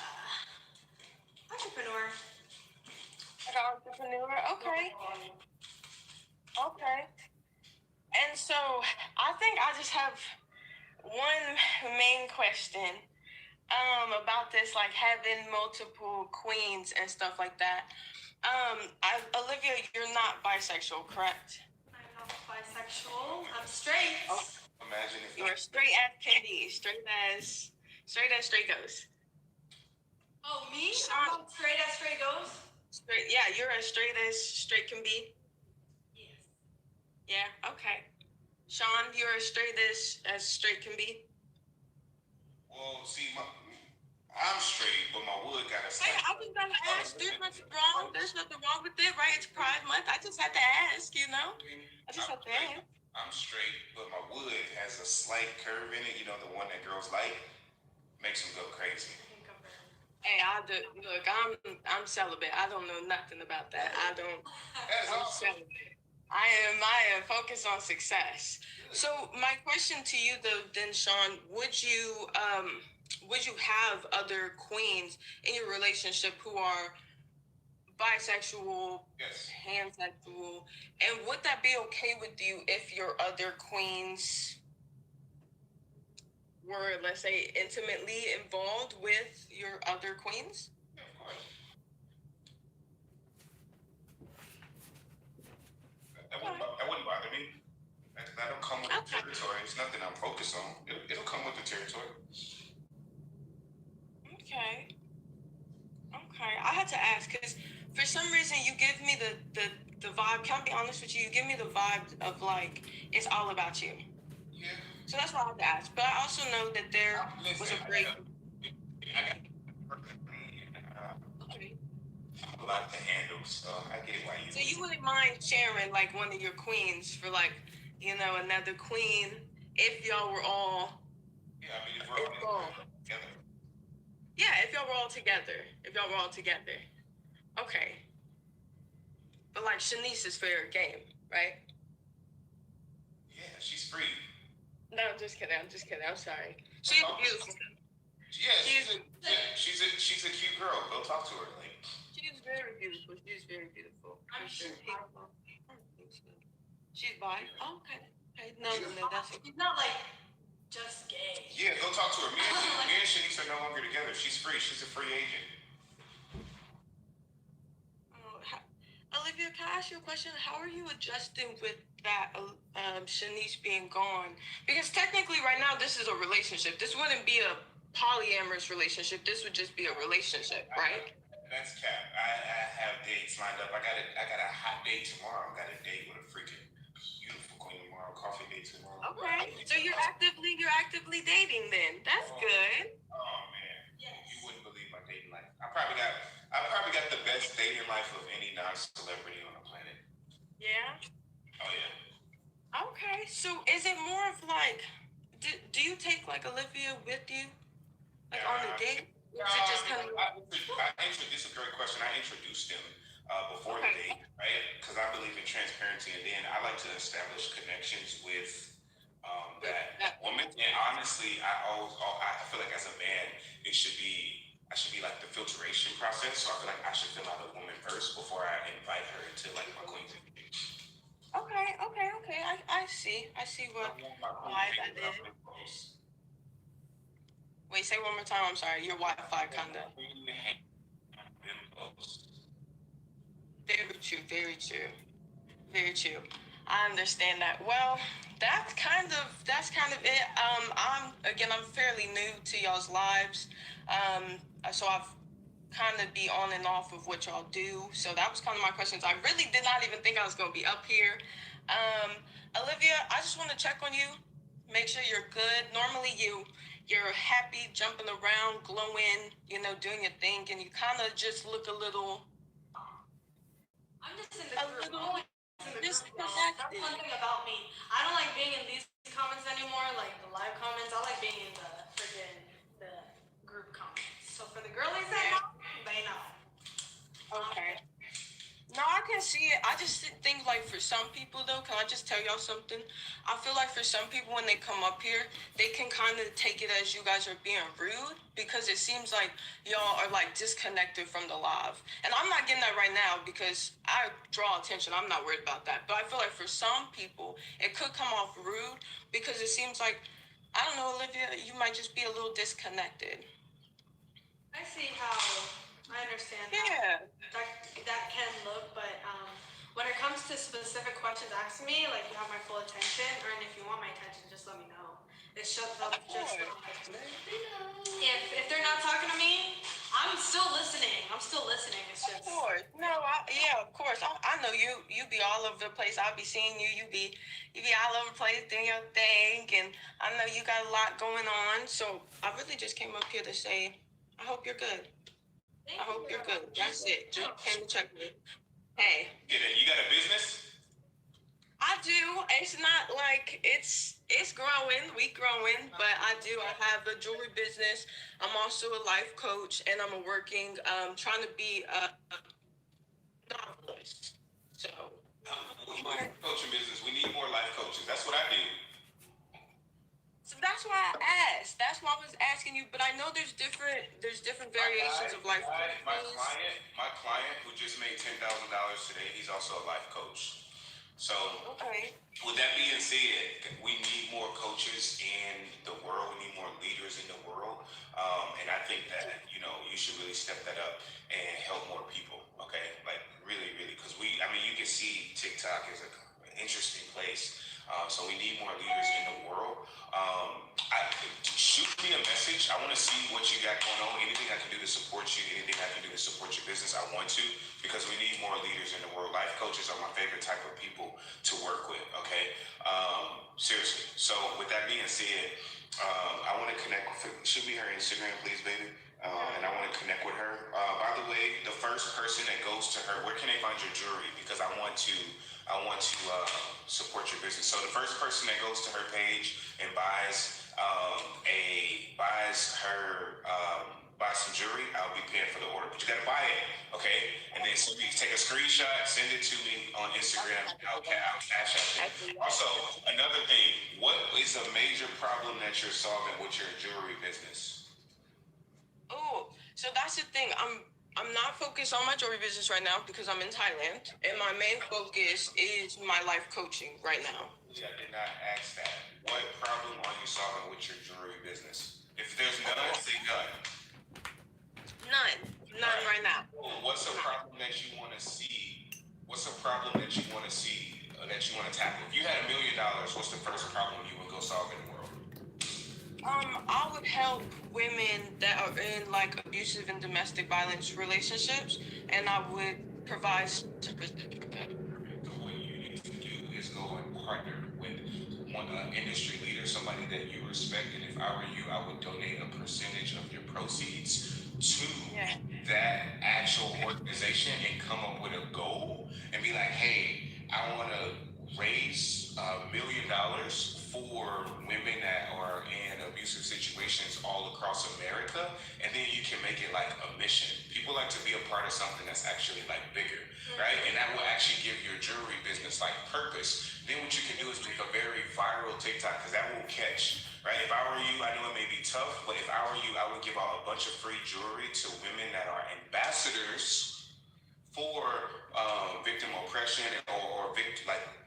entrepreneur. Like an entrepreneur? Okay. Okay. And so I think I just have one main question about this, like having multiple queens and stuff like that. Olivia, you're not bisexual, correct? I'm not bisexual. I'm straight. Oh. Imagine if You're straight as can be, straight as straight goes. Oh, me? I'm not straight as straight goes? Straight, yeah, you're as straight can be. Yes. Yeah, okay. Sean, you're as straight can be. Well, see, I'm straight, but my wood got a Hey, I was gonna ask. There's nothing wrong. There's nothing wrong with it, right? It's Pride Month. I just had to ask, you know. I just had to ask. I'm straight, but my wood has a slight curve in it. You know, the one that girls like, makes them go crazy. Hey, look. I'm celibate. I don't know nothing about that. I'm celibate. I am focused on success. So my question to you, though, then, Sean, would you have other queens in your relationship who are bisexual, Yes. pansexual, and would that be okay with you if your other queens were, let's say, intimately involved with your other queens? Yeah, of course. That wouldn't bother me. That'll come with the territory. It's nothing I'm focused on. It'll come with the territory. Okay. I had to ask because for some reason you give me the vibe. Can I be honest with you? You give me the vibe of like it's all about you. Yeah. So that's why I had to ask. But I also know that there was a break. Okay. A lot to handle, so I get why you. So you wouldn't mind sharing like one of your queens for like, you know, another queen if y'all were all. Yeah, I mean, if we're all together. Yeah, if y'all were all together. Okay. But like Shanice is fair game, right? Yeah, she's free. No, I'm just kidding. I'm sorry. She's beautiful. Yeah, she's a cute girl. Go talk to her. Like, she's very beautiful. I'm sure. She's bi. Oh, okay. No, that's it. She's not like just gay. yeah, go talk to her. Me and Shanice are no longer together. She's free. She's a free agent. Olivia, can I ask you a question? How are you adjusting with that Shanice being gone? Because technically right now this is a relationship. This wouldn't be a polyamorous relationship. This would just be a relationship, right? That's cap. I have dates lined up. I got a hot date tomorrow. I got a date with a freaking beautiful queen tomorrow. Coffee date tomorrow. Okay. So you're actively dating then. That's good. Oh man. Yes. You wouldn't believe my dating life. I probably got the best dating life of any non-celebrity on the planet. Yeah. Oh yeah. Okay. So is it more of like, do you take like Olivia with you, like on the date? Or is it just kind of? This is a great question. I introduced them before the date, right? Because I believe in transparency, and then I like to establish connections with that woman. And honestly, I feel like as a man, I should be like the filtration process. So I feel like I should fill out a woman first before I invite her into like my queen's. Okay. I see why that is. Wait, say one more time. I'm sorry. Your Wi-Fi kind of. Very true. I understand that. Well, that's kind of it. I'm fairly new to y'all's lives. So I've kind of be on and off of what y'all do. So that was kind of my questions. I really did not even think I was going to be up here. Olivia, I just want to check on you. Make sure you're good. Normally you're happy, jumping around, glowing, doing your thing, and you kind of just look a little I'm just in the a group. little I'm always in the group, y'all. That's disconnected. one thing about me. I don't like being in these comments anymore, like the live comments. I like being in the group comments. So for the girlies that know, they know. Okay. No, I can see it. I just think like for some people though, can I just tell y'all something? I feel like for some people when they come up here, they can kind of take it as you guys are being rude because it seems like y'all are like disconnected from the live. And I'm not getting that right now because I draw attention. I'm not worried about that. But I feel like for some people, it could come off rude because it seems like, I don't know, Olivia, you might just be a little disconnected. I see how I understand Yeah. that can look, but when it comes to specific questions asked me, like you have my full attention, or and if you want my attention, just let me know. It's just if they're not talking to me, I'm still listening. It's Of just course. No, yeah, of course. I know you. You be all over the place. I'll be seeing you. You be all over the place doing your thing, and I know you got a lot going on. So I really just came up here to say, I hope you're good. I hope you're good. That's it. Just came to check me. Hey. You got a business? I do. It's not like it's growing. We growing, but I do. I have a jewelry business. I'm also a life coach, and I'm working, trying to be a novelist. So. Coaching business. We need more life coaches. That's what I do. So that's why I asked. That's why I was asking you. But I know there's different variations of life coaches. My client who just made $10,000 today, he's also a life coach. So, okay. With that being said, we need more coaches in the world. We need more leaders in the world. And I think that, you should really step that up and help more people. Okay. Like really, really. Because you can see TikTok is an interesting place. So we need more leaders in the world. Shoot me a message. I want to see what you got going on. Anything I can do to support you, anything I can do to support your business, I want to, because we need more leaders in the world. Life coaches are my favorite type of people to work with, okay? Seriously. So with that being said, I want to connect with, shoot me her Instagram, please, baby. And I want to connect with her. By the way, the first person that goes to her, where can they find your jewelry? Because I want to support your business. So the first person that goes to her page and buys some jewelry, I'll be paying for the order. But you gotta buy it, okay? And then take a screenshot, send it to me on Instagram. I'll cash out it. Also, another thing, what is a major problem that you're solving with your jewelry business? Oh, so that's the thing. I'm not focused on my jewelry business right now because I'm in Thailand, and my main focus is my life coaching right now. Yeah, I did not ask that. What problem are you solving with your jewelry business? If there's none, say none. None right now. What's a problem that you want to see? What's a problem that you want to see, that you want to tackle? If you had $1 million, what's the first problem you would go solve in the world? I would help women that are in like abusive and domestic violence relationships, and I would provide services for them. So what you need to do is go and partner with one industry leader, somebody that you respect, and if I were you, I would donate a percentage of your proceeds to that actual organization and come up with a goal and be like, hey, I want to raise $1 million for women that are in abusive situations all across America, and then you can make it like a mission. People like to be a part of something that's actually like bigger, right? And that will actually give your jewelry business like purpose. Then what you can do is make a very viral TikTok, because that will catch. Right? If I were you, I know it may be tough, but if I were you, I would give out a bunch of free jewelry to women that are ambassadors for victim oppression or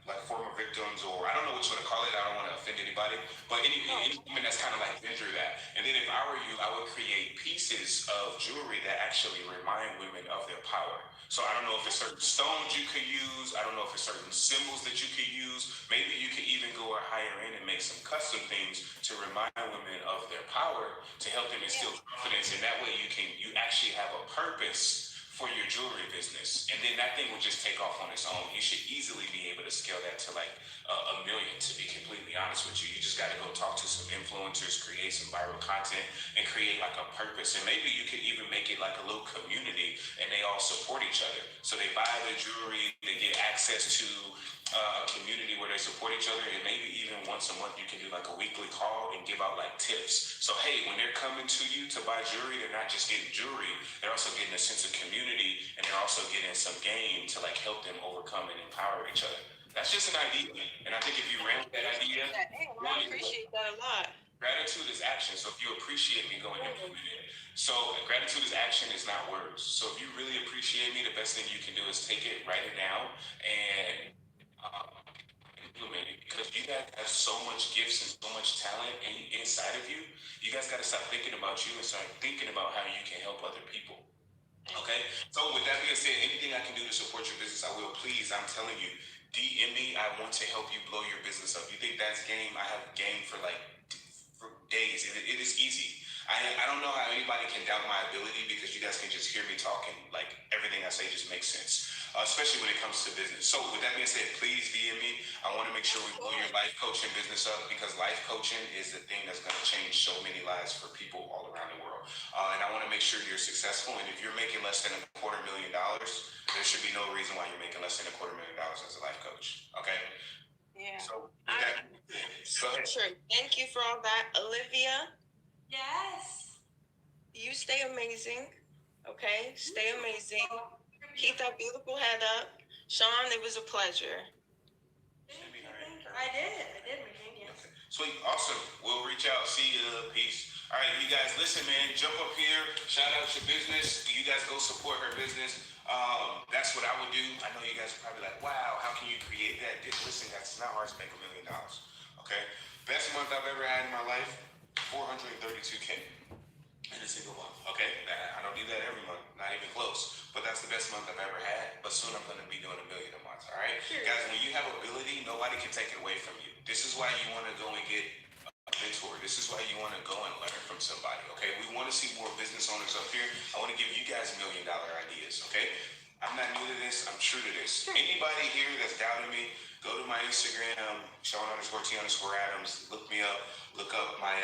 like former victims, or I don't know what you want to call it. I don't want to offend anybody, but any woman that's kind of like been through that. And then if I were you, I would create pieces of jewelry that actually remind women of their power. So I don't know if it's certain stones you could use. I don't know if it's certain symbols that you could use. Maybe you could even go higher in and make some custom things to remind women of their power, to help them instill confidence. And that way you actually have a purpose for your jewelry business, and then that thing will just take off on its own. You should easily be able to scale that to like a million, to be completely honest with you. You just got to go talk to some influencers, create some viral content, and create like a purpose. And maybe you could even make it like a little community, and they all support each other. So they buy the jewelry, they get access to a community where they support each other, and maybe even once a month you can do like a weekly call and give out like tips. So hey, when they're coming to you to buy jewelry, they're not just getting jewelry, they're also getting a sense of community, and they're also getting some game to like help them overcome and empower each other. That's just an idea, and I think if you ran with that idea, I appreciate that a lot. gratitude is action. So if you appreciate me, go and implement it. So gratitude is action, is not words. So if you really appreciate me, the best thing you can do is take it, write it down, and implement it. Because you guys have so much gifts and so much talent inside of you. You guys got to stop thinking about you and start thinking about how you can help other people. Okay? So with that being said, anything I can do to support your business, I will. Please, I'm telling you, DM me. I want to help you blow your business up. You think that's game? I have game for like for days. It is easy. I don't know how anybody can doubt my ability, because you guys can just hear me talking. Like everything I say just makes sense, especially when it comes to business. So with that being said, please DM me. I want to make sure we blow your life coaching business up, because life coaching is the thing that's going to change so many lives for people all around the world. And I want to make sure you're successful. And if you're making less than $250,000, there should be no reason why you're making less than $250,000 as a life coach. Okay? Yeah. So with that, go ahead. Sure. Thank you for all that, Olivia. Yes. You stay amazing. Okay? Stay amazing. Keep that beautiful head up. Sean, it was a pleasure. I did, my thing, yes. Okay. Sweet, awesome. We'll reach out. See you. Peace. All right, you guys, listen, man. Jump up here. Shout out your business. You guys go support her business. That's what I would do. I know you guys are probably like, wow, how can you create that? Listen, guys, it's not hard to make $1 million. Okay? Best month I've ever had in my life, 432K in a single month. Okay? I don't do that every month, not even close. But that's the best month I've ever had. But soon I'm going to be doing $1 million a month. All right? Sure. Guys, when you have ability, nobody can take it away from you. This is why you want to go and get a mentor. This is why you want to go and learn from somebody. Okay? We want to see more business owners up here. I want to give you guys $1 million ideas. Okay? I'm not new to this. I'm true to this. Sure. Anybody here that's doubting me, go to my Instagram, Sean_T_Adams. Look me up. Look up my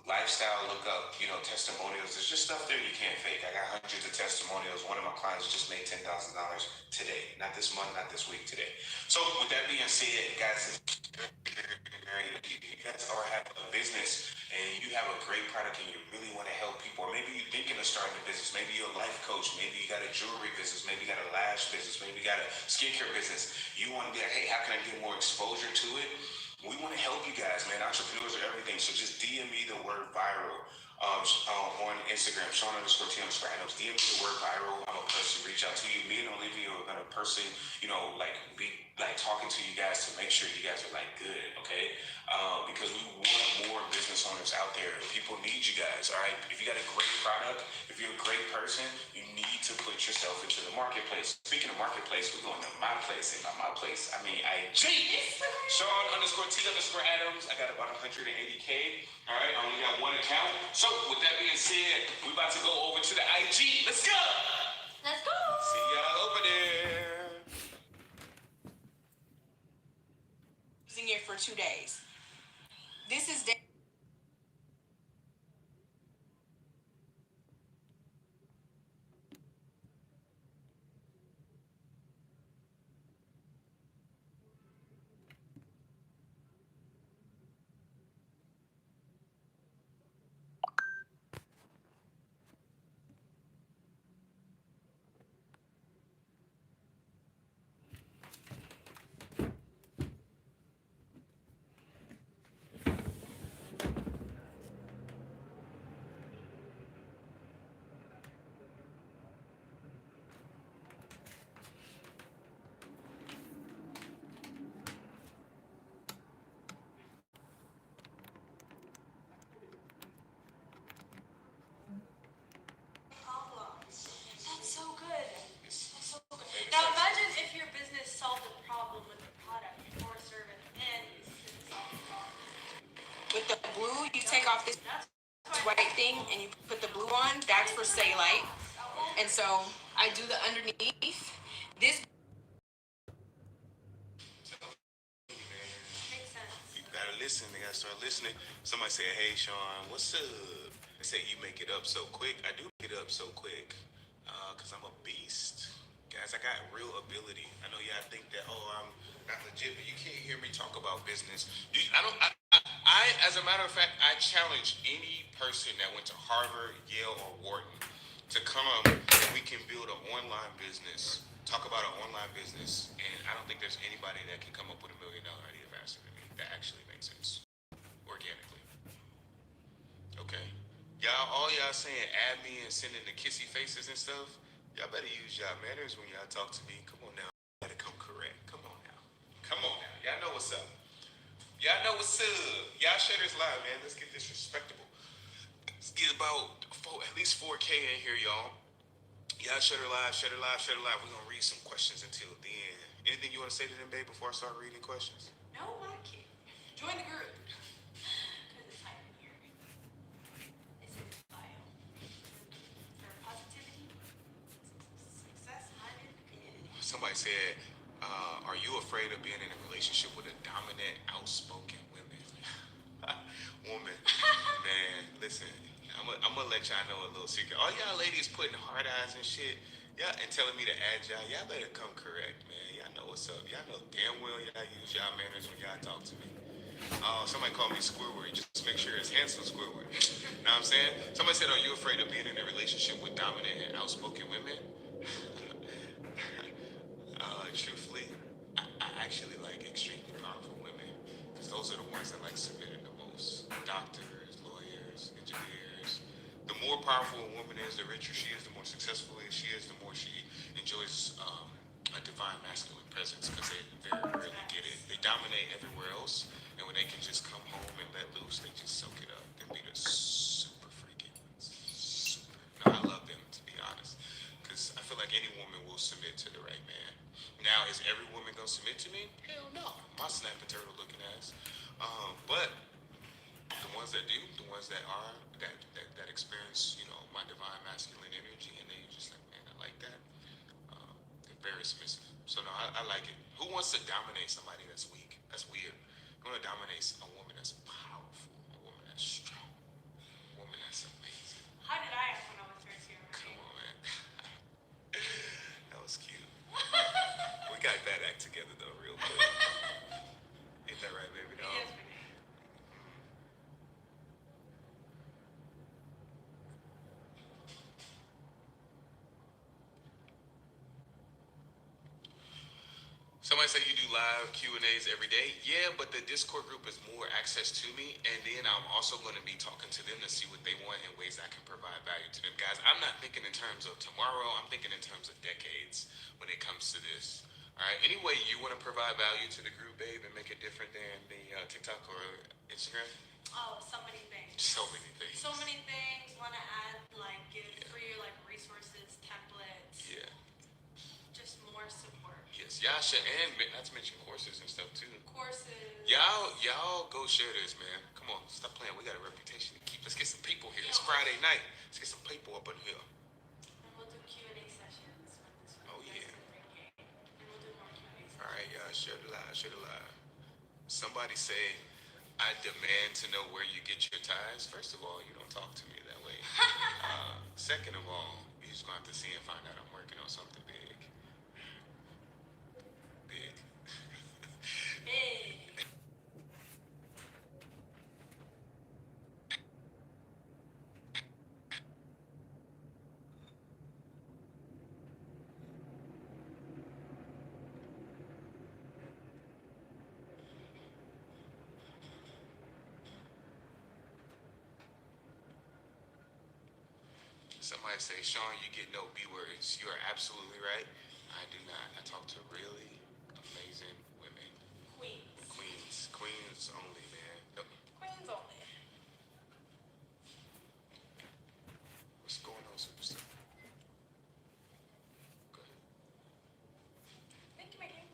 lifestyle. Look up, testimonials. There's just stuff there you can't fake. I got hundreds of testimonials. One of my clients just made $10,000 today. Not this month, not this week, today. So with that being said, guys, you guys are having a business and you have a great product and you really want to help people, or maybe you're thinking of starting a business, maybe you're a life coach, maybe you got a jewelry business, maybe you got a lash business, maybe you got a skincare business. You want to be like, hey, how can I get more exposure to it? We want to help you guys, man. Entrepreneurs are everything. So just DM me the word viral on Instagram, Sean_T_Adams. DM me the word viral. I'm a person reach out to you. Me and Olivia are gonna person, be like talking to you guys to make sure you guys are like good, okay? Because we want more business owners out there. People need you guys, all right? If you got a great product, if you're a great person, you need to put yourself into the marketplace. Speaking of marketplace, we're going to my place. And by my place, I mean IG. Sean_T_Adams. I got about 180K. All right, I only got one account. So with that being said, we about to go over to the IG. Let's go. Let's go. See y'all over there. Using it for 2 days. This is That's so good. That's so good. Now imagine if your business solved a problem with the product or service and you solved the problem. with the blue, you take off this white thing and you put the blue on. That's for cellulite. And so I do the underneath. This Makes sense. You gotta listen. They gotta start listening. Somebody say, "Hey, Sean, what's up?" They say you make it up so quick. I do make it up so quick, cause I'm a beast, guys. I got real ability. I know y'all think that I'm not legit, but you can't hear me talk about business. I don't. As a matter of fact, I challenge any person that went to Harvard, Yale, or Wharton to come and we can build an online business. Talk about an online business, and I don't think there's anybody that can come up with $1 million idea faster than me. That actually makes sense organically. Okay, all y'all saying add me and sending the kissy faces and stuff. Y'all better use y'all manners when y'all talk to me. Come on now, gotta come correct. Come on now, come on now. Y'all know what's up. Y'all know what's up. Y'all share this live, man. Let's get this respectable. Let's get about at least 4K in here, y'all. Y'all share it live, share it live, share it live. We're gonna read some questions until the end. Anything you want to say to them, babe, before I start reading questions? No, I can't. Join the group. Because it's hiding here. It's in the bio. For positivity, success-minded community. Somebody said, "Are you afraid of being in a relationship with a dominant, outspoken woman?" Man, listen. I'm gonna let y'all know a little secret. All y'all ladies putting hard eyes and shit, and telling me to add y'all. Y'all better come correct, man. Y'all know what's up. Y'all know damn well y'all use y'all manners when y'all talk to me. Somebody called me Squidward. Just make sure it's handsome Squidward. Know what I'm saying? Somebody said, "Are you afraid of being in a relationship with dominant and outspoken women?" Truthfully, I actually like extremely powerful women because those are the ones that like submitting the most. Doctors, lawyers, engineers. The more powerful a woman is, the richer she is, the more successful she is, the more she enjoys a divine masculine presence because they very rarely get it. They dominate everywhere else, and when they can just come home and let loose, they just soak it up and be the super freaking super. No, I love them to be honest, because I feel like any woman will submit to the right man. Now, is every woman gonna submit to me? Hell no, my snapping turtle looking ass. But the ones that do, the ones that are that experience, my divine masculine energy, and they just like, man, I like that. They're very submissive. So no, I like it. Who wants to dominate somebody that's weak? That's weird. You want to dominate a woman that's powerful, a woman that's strong, a woman that's amazing. How did I act when I was first here? Come on, man. That was cute. We got that act together though, real quick. Ain't that right, baby doll? Yes, Renee. Somebody say you do live Q&As every day. Yeah, but the Discord group is more access to me, and then I'm also going to be talking to them to see what they want and ways I can provide value to them. Guys, I'm not thinking in terms of tomorrow. I'm thinking in terms of decades when it comes to this. All right. Any way you want to provide value to the group, babe, and make it different than the TikTok or Instagram? Oh, so many things. So many things. So many things. Want to add, give free, resources, templates. Yeah. Just more support. Yes, y'all should, and not to mention courses and stuff too. Courses. Y'all go share this, man. Come on, stop playing. We got a reputation to keep. Let's get some people here. It's Friday night. Let's get some people up in here. And we'll do Q&A sessions when this one. Oh, yeah. And we'll do more Q&A sessions. All right, y'all, share the live, share the live. Somebody say, "I demand to know where you get your ties." First of all, you don't talk to me that way. Second of all, you just gonna have to see and find out I'm working on something big. Big. Big. Somebody say, "Sean, you get no B words." You are absolutely right. I do not. I talk to really amazing women. Queens. Queens only, man. Nope. Queens only. What's going on, superstar? Go ahead. Thank you, Mickey.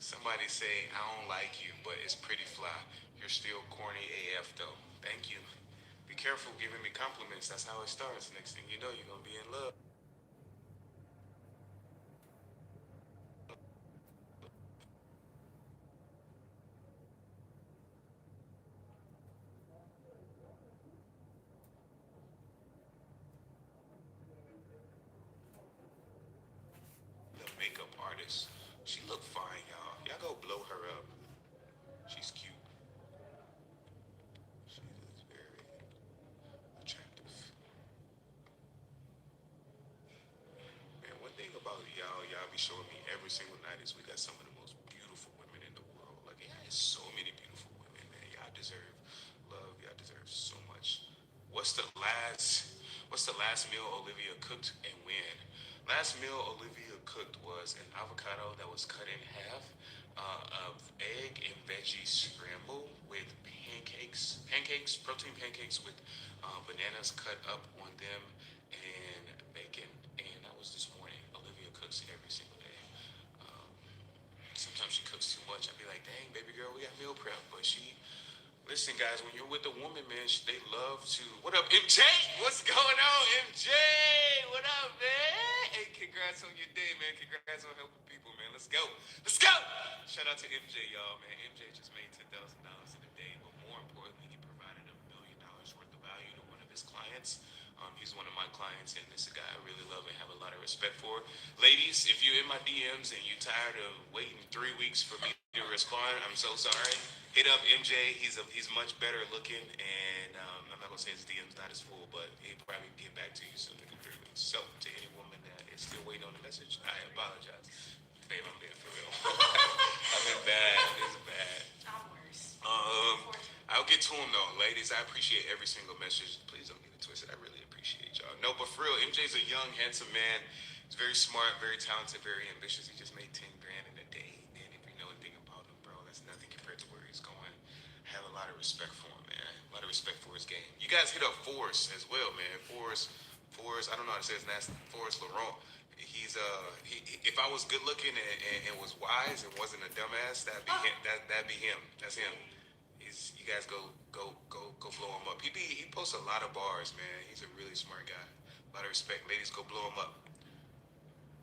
Somebody say, "I don't like you, but it's pretty fly. You're still corny AF though." Thank you. be careful giving me compliments. That's how it starts. Next thing you know, you're gonna be in love. The makeup artist. She look fine, y'all. Y'all go blow her up. She's cute. She is very attractive. Man, one thing about y'all be showing me every single night is we got some of the most beautiful women in the world. Like, yeah, there's so many beautiful women, man. Y'all deserve love. Y'all deserve so much. What's the last meal Olivia cooked and when? Last meal Olivia cooked was an avocado that was cut in half, of egg and veggie scramble with protein pancakes with bananas cut up on them and bacon. And that was this morning. Olivia cooks every single day. Um, Sometimes she cooks too much. I'd be like, dang, baby girl, we got meal prep. But listen, guys, when you're with a woman, man, they love to. What up, MJ? What's going on, MJ? What up, man? Hey, congrats on your day, man. Congrats on helping people, man. Let's go. Let's go. Shout out to MJ, y'all, man. MJ just made $10,000 in a day, but more importantly, he provided $1 million worth of value to one of his clients. He's one of my clients, and this is a guy I really love and have a lot of respect for. Ladies, if you're in my DMs and you're tired of waiting 3 weeks for me to respond, I'm so sorry. Hit up MJ. He's much better looking, and I'm not gonna say his DM's not as full, but he'll probably get back to you sooner than 3 weeks. So to any woman that is still waiting on the message, I apologize. Babe, I'm being for real. I've been bad. It's bad. I'm worse. I'll get to him though, ladies. I appreciate every single message. Please don't get it twisted. I really appreciate y'all. No, but for real, MJ's a young, handsome man. He's very smart, very talented, very ambitious. He just made 10 grand in a day. And if you know anything about him, bro, that's nothing compared to where he's going. I have a lot of respect for him, man. A lot of respect for his game. You guys hit up Forrest as well, man. Forrest. I don't know how to say his last name. Forrest Laurent. If I was good looking and was wise and wasn't a dumbass, that'd be him. That'd be him. That's him. You guys go blow him up. He posts a lot of bars, man. He's a really smart guy. A lot of respect. Ladies, go blow him up.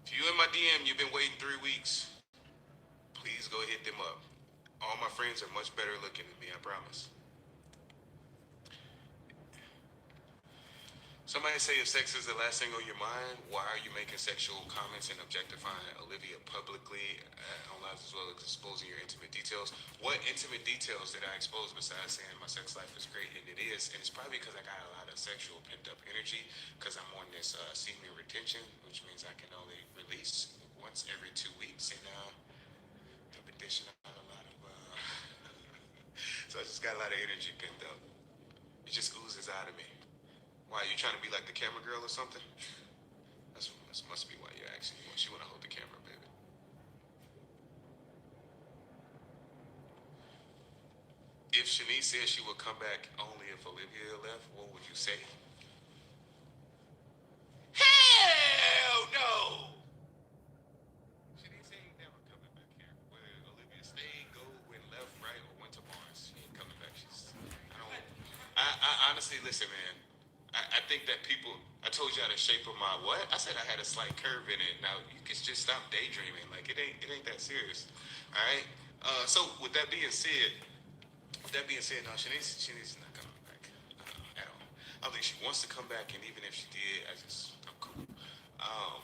If you in my DM, you've been waiting 3 weeks, please go hit them up. All my friends are much better looking than me, I promise. Somebody say if sex is the last thing on your mind, why are you making sexual comments and objectifying Olivia publicly on live as well as exposing your intimate details? What intimate details did I expose besides saying my sex life is great? And it is, and it's probably because I got a lot of sexual pent up energy because I'm on this semen retention, which means I can only release once every 2 weeks, and I've been dishing out a lot of, so I just got a lot of energy pent up. It just oozes out of me. Why, you trying to be like the camera girl or something? That must be why you're asking. She want to hold the camera, baby. If Shanice said she would come back only if Olivia left, what would you say? Hell no! Shanice ain't never coming back here. Whether Olivia stayed, go, went left, right, or went to Mars, she ain't coming back. I honestly, listen, man. I think that people, I told y'all the shape of my what? I said I had a slight curve in it. Now you can just stop daydreaming. Like it ain't that serious. All right. So with that being said, no, Shanice is not coming back at all. I think she wants to come back, and even if she did, I'm cool. I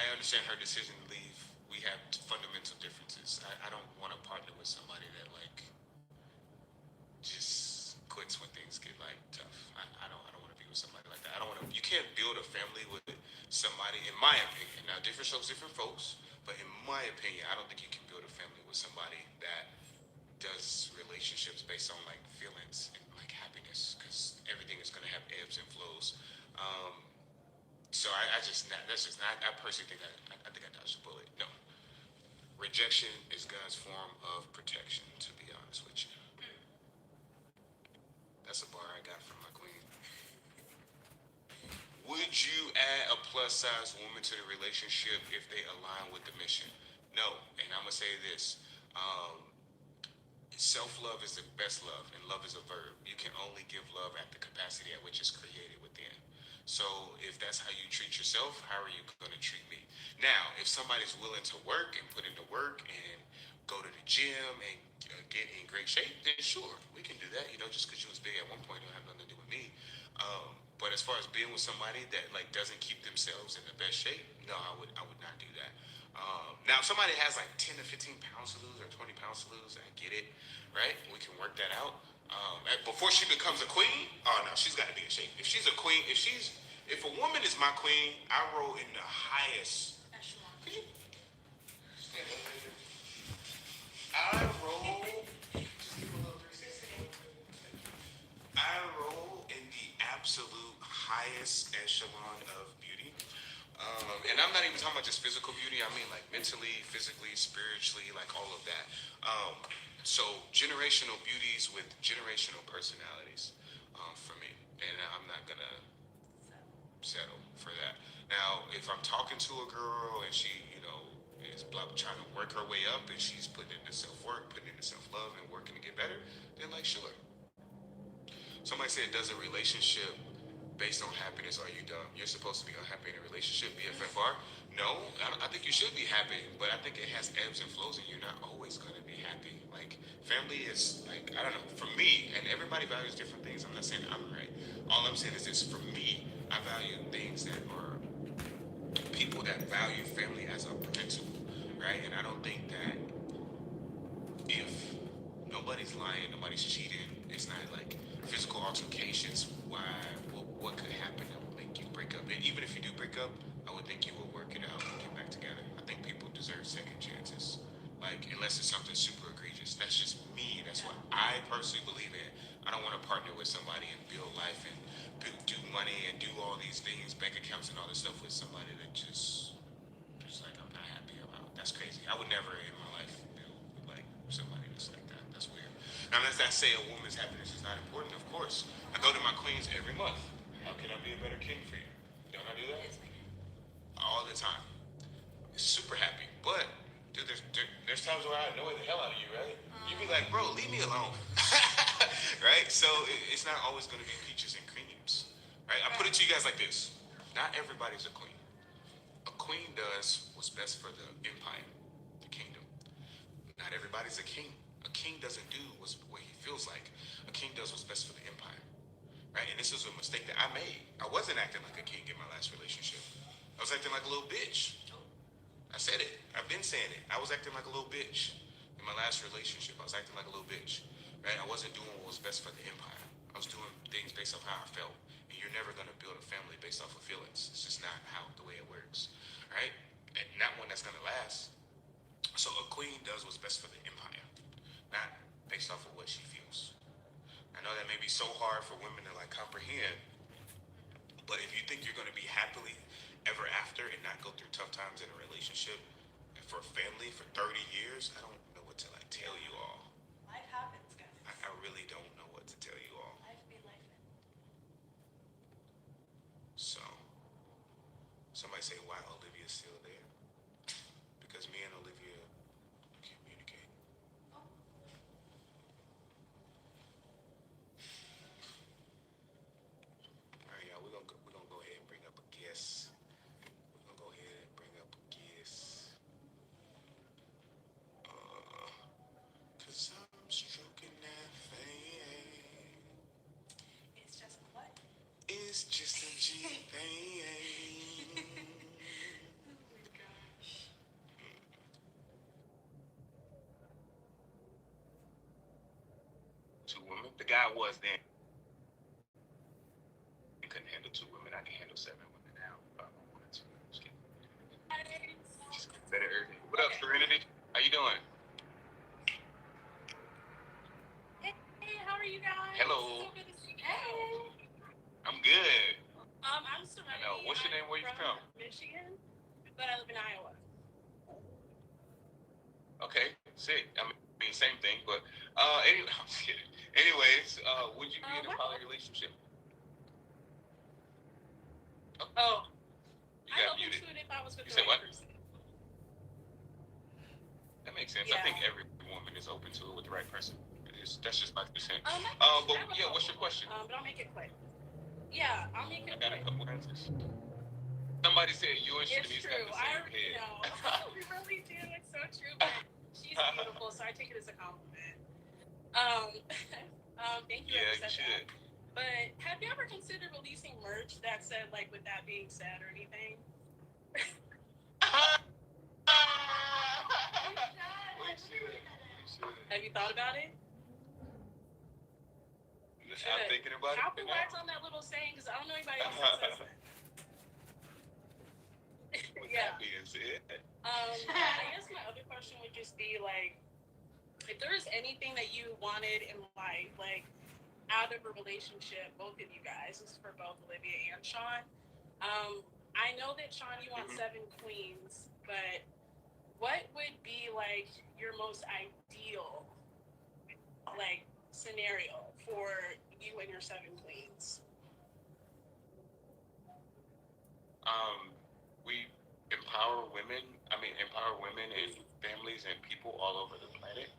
understand her decision to leave. We have fundamental differences. I don't want to partner with somebody that like just quits when things get like tough. I don't want to be with somebody like that. I don't want to. You can't build a family with somebody, in my opinion. Now, different strokes, different folks. But in my opinion, I don't think you can build a family with somebody that does relationships based on like feelings and like happiness, because everything is going to have ebbs and flows. So that's just not. I personally think I think I dodged a bullet. No, rejection is God's form of protection. To be honest with you. That's a bar I got from my queen. Would you add a plus size woman to the relationship if they align with the mission? No. And I'm going to say this. self-love is the best love, and love is a verb. You can only give love at the capacity at which it's created within. So if that's how you treat yourself, how are you going to treat me? Now, if somebody's willing to work and put into work and go to the gym and get in great shape, then sure, we can do that. Just because you was big at one point don't have nothing to do with me. But as far as being with somebody that like doesn't keep themselves in the best shape, no, I would not do that. Now, if somebody has like 10 to 15 pounds to lose or 20 pounds to lose, I get it, right? We can work that out. Before she becomes a queen, oh no, she's got to be in shape. If she's a queen, if a woman is my queen, I roll in the highest. Could you stand up there? I roll. Just give a little 360. I roll in the absolute highest echelon of beauty. And I'm not even talking about just physical beauty. I mean like mentally, physically, spiritually, like all of that. So generational beauties with generational personalities for me. And I'm not going to settle for that. Now, if I'm talking to a girl and she, is trying to work her way up and she's putting into self-work, putting into self-love and working to get better, then like sure. Somebody said, does a relationship based on happiness, are you dumb? You're supposed to be unhappy in a relationship, BFFR? No, I think you should be happy, but I think it has ebbs and flows and you're not always going to be happy. Like, family is, like, I don't know, for me, and everybody values different things. I'm not saying I'm right. All I'm saying is this, for me, I value things that are people that value family as a principle, right? And I don't think that if nobody's lying, nobody's cheating, it's not like physical altercations, what could happen that would make you break up? And even if you do break up, I would think you will work it out and get back together. I think people deserve second chances. Like, unless it's something super egregious. That's just me. That's what I personally believe in. I don't want to partner with somebody and build life and do money and do all these things, bank accounts and all this stuff with somebody that just like I'm not happy about. That's crazy. I would never in my life build like somebody that's like that. That's weird. Now, does that say a woman's happiness is not important? Of course. I go to my queens every month. How can I be a better king for you? Don't I do that? All the time. Super happy. But dude, there's times where I annoy the hell out of you, right? You be like, bro, leave me alone. Right? So it's not always going to be peaches and creams. Right? I put it to you guys like this. Not everybody's a queen. A queen does what's best for the empire, the kingdom. Not everybody's a king. A king doesn't do what he feels like. A king does what's best for the empire. Right? And this is a mistake that I made. I wasn't acting like a king in my last relationship. I was acting like a little bitch. I said it. I've been saying it. I was acting like a little bitch. In my last relationship, I was acting like a little bitch. Right? I wasn't doing what was best for the empire. I was doing things based off how I felt. And you're never going to build a family based off of feelings. It's just not the way it works. Right? And not one that's going to last. So a queen does what's best for the empire. Not based off of what she feels. I know that may be so hard for women to like comprehend, but if you think you're going to be happily ever after and not go through tough times in a relationship and for a family for 30 years, I don't know what to like tell you all. Life happens, guys. I really don't know what to tell you all. Life be life. So, somebody say why Olivia's still there? Because me and Olivia communicate. Alright, y'all, we're gonna go ahead and bring up a guest. We're gonna go ahead and bring up a guest. Cause I'm stroking that thing. It's just what? It's just a G thing. Oh my gosh. Two women. The guy was then. He couldn't handle two women. I can handle 7 women now. If I wanted to. Just kidding. Just better everything. What up, Serenity? How you doing? Hey, how are you guys? Hello. So good to see you. Hey. I'm good. I'm Serenity. I know. What's your name? Where you from? Michigan, but I live in Iowa. Okay, sick. I mean, same thing, but anyway, I'm just kidding. Anyways, would you be in a poly relationship? Oh, You I got don't muted. it if I was with You the said right what? person. That makes sense. I Yeah. think every woman is open to it with the right person. That's just my 2 cents. I But have a yeah, what's couple. your question? But I'll make it quick. Yeah, I'll make I it got a quick. couple answers. Somebody said you and It's Shanice true. got the I same already head. know. We really do. It's so true. But she's beautiful, so I take it as a compliment. Um, thank you. Yeah, Whoever you said should. that. But have you ever considered releasing merch that said, like, with that being said or anything? We should. Have you thought about it? I'm thinking about it Capitalize now. on that little saying because I don't know anybody else that says that. With Yeah. that being said, I guess my other question would just be like, if there was anything that you wanted in life, like out of a relationship, both of you guys, this is for both Olivia and Sean. I know that Sean, you want 7 queens, but what would be like your most ideal like scenario for you and your 7 queens? we empower women. Empower women and families and people all over the planet.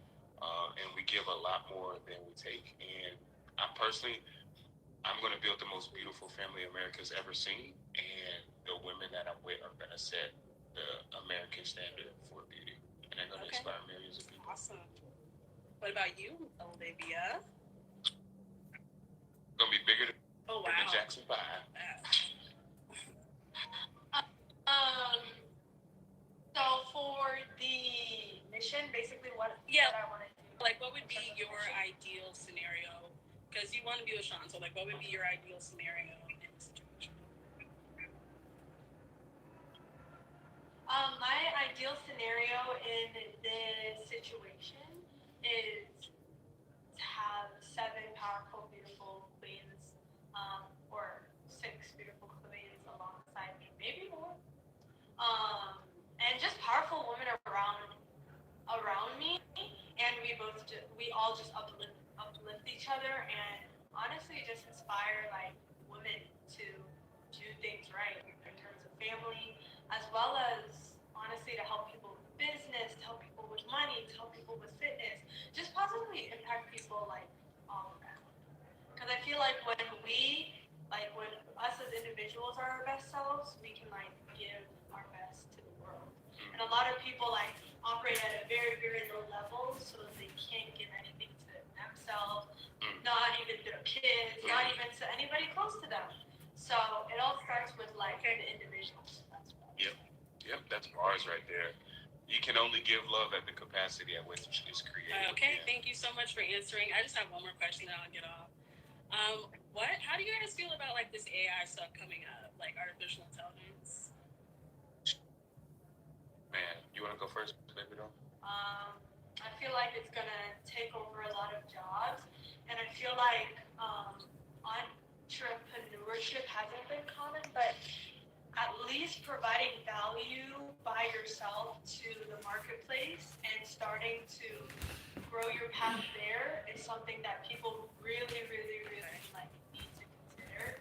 And we give a lot more than we take. And I personally, I'm going to build the most beautiful family America's ever seen. And the women that I'm with are going to set the American standard for beauty. And they're going to inspire millions of people. Awesome. What about you, Olivia? It's going to be bigger than the Jackson 5. So for the mission, basically what I want to do. Like, what would be your ideal scenario? Because you want to be with Sean, so like, what would be your ideal scenario in this situation? My ideal scenario in this situation is to have 7 powerful, beautiful queens, or 6 beautiful queens alongside me, maybe more. And just powerful women around me, and we all just uplift each other, and honestly just inspire like women to do things right in terms of family, as well as honestly to help people with business, to help people with money, to help people with fitness, just positively impact people like all around. Because I feel like when us as individuals are our best selves, we can like give our best to the world. And a lot of people like operate at a very, very low level, so they can't give anything to themselves, not even their kids, not even to anybody close to them. So it all starts with like the individuals. Yep, that's bars right there. You can only give love at the capacity at which it's created. Okay, thank you so much for answering. I just have one more question, then I'll get off. How do you guys feel about like this AI stuff coming up, like artificial intelligence? Man, you want to go first, baby doll? I feel like it's gonna take over a lot of jobs, and I feel like entrepreneurship hasn't been common, but at least providing value by yourself to the marketplace and starting to grow your path there is something that people really, really, really like need to consider.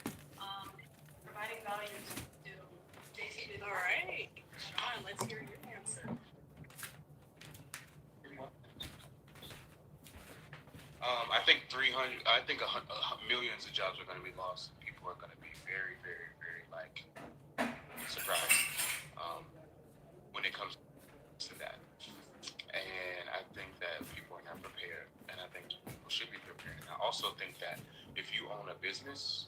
Providing value to basically. All right, Sean, let's hear your answer. I think millions of jobs are going to be lost. People are going to be very, very, very surprised when it comes to that. And I think that people are not prepared, and I think people should be prepared. And I also think that if you own a business,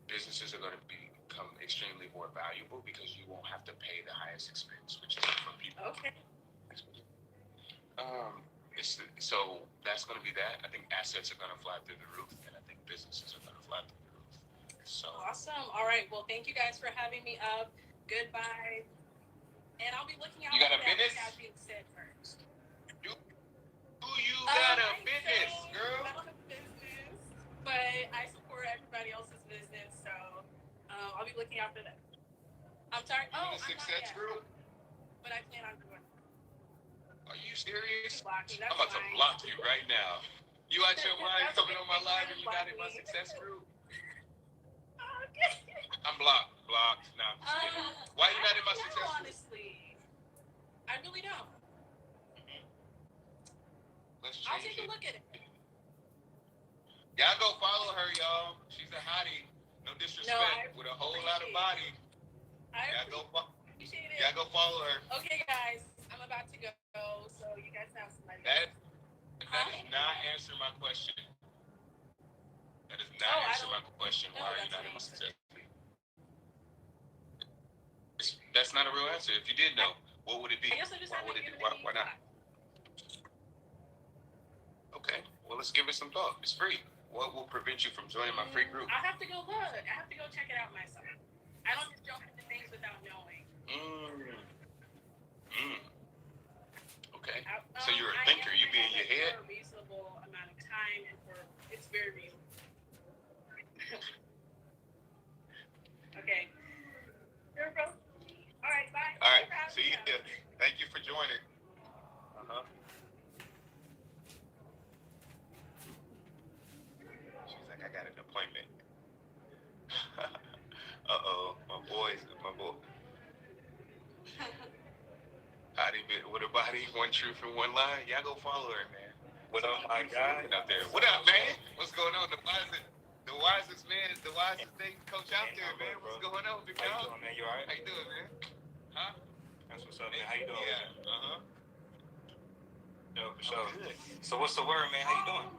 businesses are going to become extremely more valuable because you won't have to pay the highest expense, which is for people. Okay. So that's going to be that. I think assets are going to fly through the roof, and I think businesses are going to fly through the roof. So Awesome. All right. Well, thank you guys for having me up. Goodbye. And I'll be looking out. You got a for that business? as being said first. Do you got a business, girl? I don't have a business, but I support everybody else's business, so I'll be looking out for that. I'm sorry. You in the Success Group? But I plan on doing. Are you serious? Blocking. I'm about to block you right now. You out your mind coming on my live and you're not in my Success Group? Okay. I'm blocked. Nah, I'm just kidding. Why you not in my Success Group? Honestly, I really don't. Let's I'll change take a it. look at it. Y'all go follow her, y'all. She's a hottie. No disrespect. With a whole lot of body. Y'all go appreciate it. Y'all go follow her. Okay, guys, I'm about to go, so you guys have some ideas. That does not answer my question. That does not answer my question. Why are you not in my success? That's not a real answer. If you did know, what would it be? I guess I just Why would it be? Why not? Okay, well, let's give it some thought. It's free. What will prevent you from joining my free group? I have to go look. I have to go check it out myself. I don't just jump into things without knowing. Okay. So you're a thinker. You be in your head. For a reasonable amount of time, and it's very reasonable. Okay. Here we go. All right. Bye. All right. See you. Thank you for joining. She's like, I got an appointment. My boy. With a body, one truth and one lie. Y'all go follow her, man. What up, my guy? Out there. What up, man? What's going on? The wisest man, the wisest thing coach out there, man. What's going on, big dog? How you doing, man? You all right? How you doing, man? Huh? That's what's up, man. How you doing? Yeah. Yo, for sure. So what's the word, man? How you doing?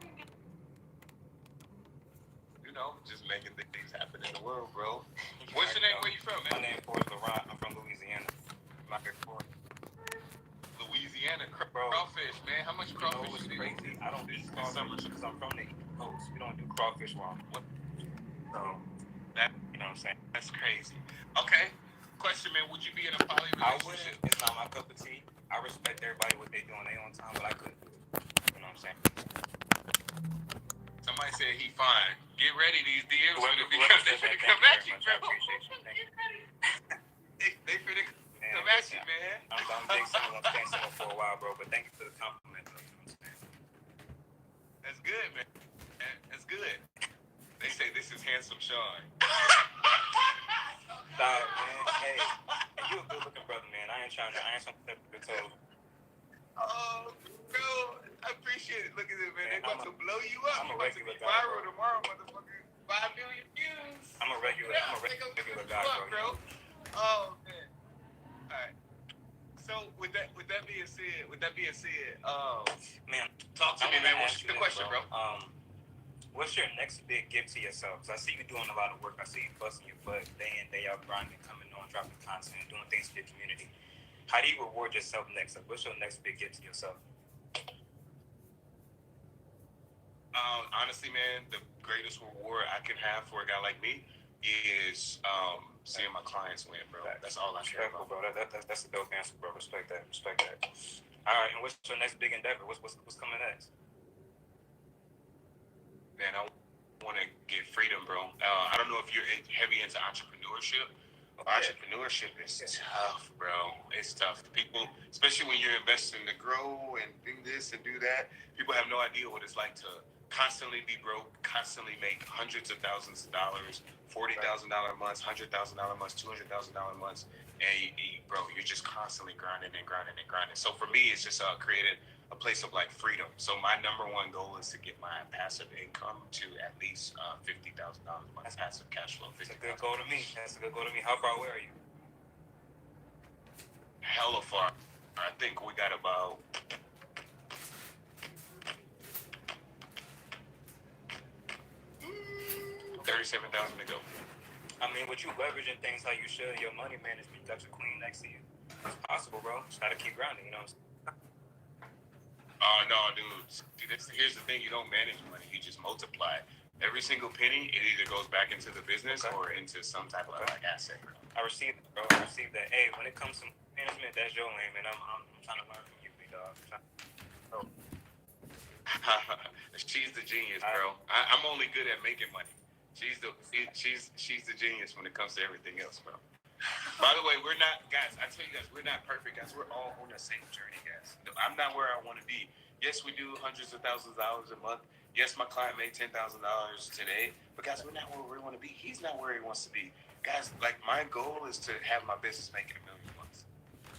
You know, just making things happen in the world, bro. What's your name? Where you from, man? My name is Laurent. I'm from Louisiana. Louisiana crawfish, man. How much crawfish you eat? Crazy. I don't do crawfish because I'm from the East Coast. We don't do crawfish wrong. So that, you know what I'm saying? That's crazy. Okay. Question, man. Would you be in a poly relationship? I wouldn't. It's not my cup of tea. I respect everybody what they doing their own time, but I couldn't do it. You know what I'm saying? Somebody said he fine. Get ready, these DMs finna come at you, bro. I appreciate you. Thank you. They finna come at you, man. I'm big single. I'm staying single for a while, bro. But thank you for the compliment, though. You know what I'm saying? That's good, man. That's good. They say this is handsome Sean. Stop, man. Hey, and you a good-looking brother, man. I ain't trying to step your toe. Oh, bro, I appreciate it. Look at this, man. They about to blow you up. I'm a regular guy, viral tomorrow, motherfucker. 5 million views. I'm a regular guy, bro. Oh, man. All right. So with that being said, man, talk to me, man. What's the question, bro? What's your next big gift to yourself? Because I see you doing a lot of work. I see you busting your butt day in, day out, grinding, coming on, dropping content, doing things for your community. How do you reward yourself next? Like, what's your next big gift to yourself? Honestly, man, the greatest reward I can have for a guy like me is seeing my clients win, bro. That's all I care about, bro. That's a dope answer, bro. Respect that. All right, and what's your next big endeavor? What's coming next? Man, I want to get freedom, bro. I don't know if you're heavy into entrepreneurship. Entrepreneurship is tough, bro. It's tough. People, especially when you're investing to grow and do this and do that, people have no idea what it's like to constantly be broke, constantly make hundreds of thousands of dollars, $40,000 months, $100,000 months, $200,000 months, and bro, you're just constantly grinding. So for me, it's just created a place of like freedom. So my number one goal is to get my passive income to at least $50,000 a month. Passive cash flow. That's a good goal to me. How far away are you? Hella far. I think we got about 37,000 to go. I mean, with you leveraging things how you should, your money management, that's a queen next to you. It's possible, bro. Just gotta keep grinding, you know what I'm saying? Oh, no, dude. See, here's the thing. You don't manage money. You just multiply it. Every single penny, it either goes back into the business or into some type of like asset. I received it, bro. That. Hey, when it comes to management, that's your lane, man. I'm trying to learn from you, big dog. She's the genius, bro. I'm only good at making money. She's the genius when it comes to everything else, bro. By the way, we're not, guys, I tell you guys, we're not perfect, guys. We're all on the same journey, guys. I'm not where I want to be. Yes, we do hundreds of thousands of dollars a month. Yes, my client made $10,000 today. But, guys, we're not where we want to be. He's not where he wants to be. Guys, like, my goal is to have my business making $1 million a month.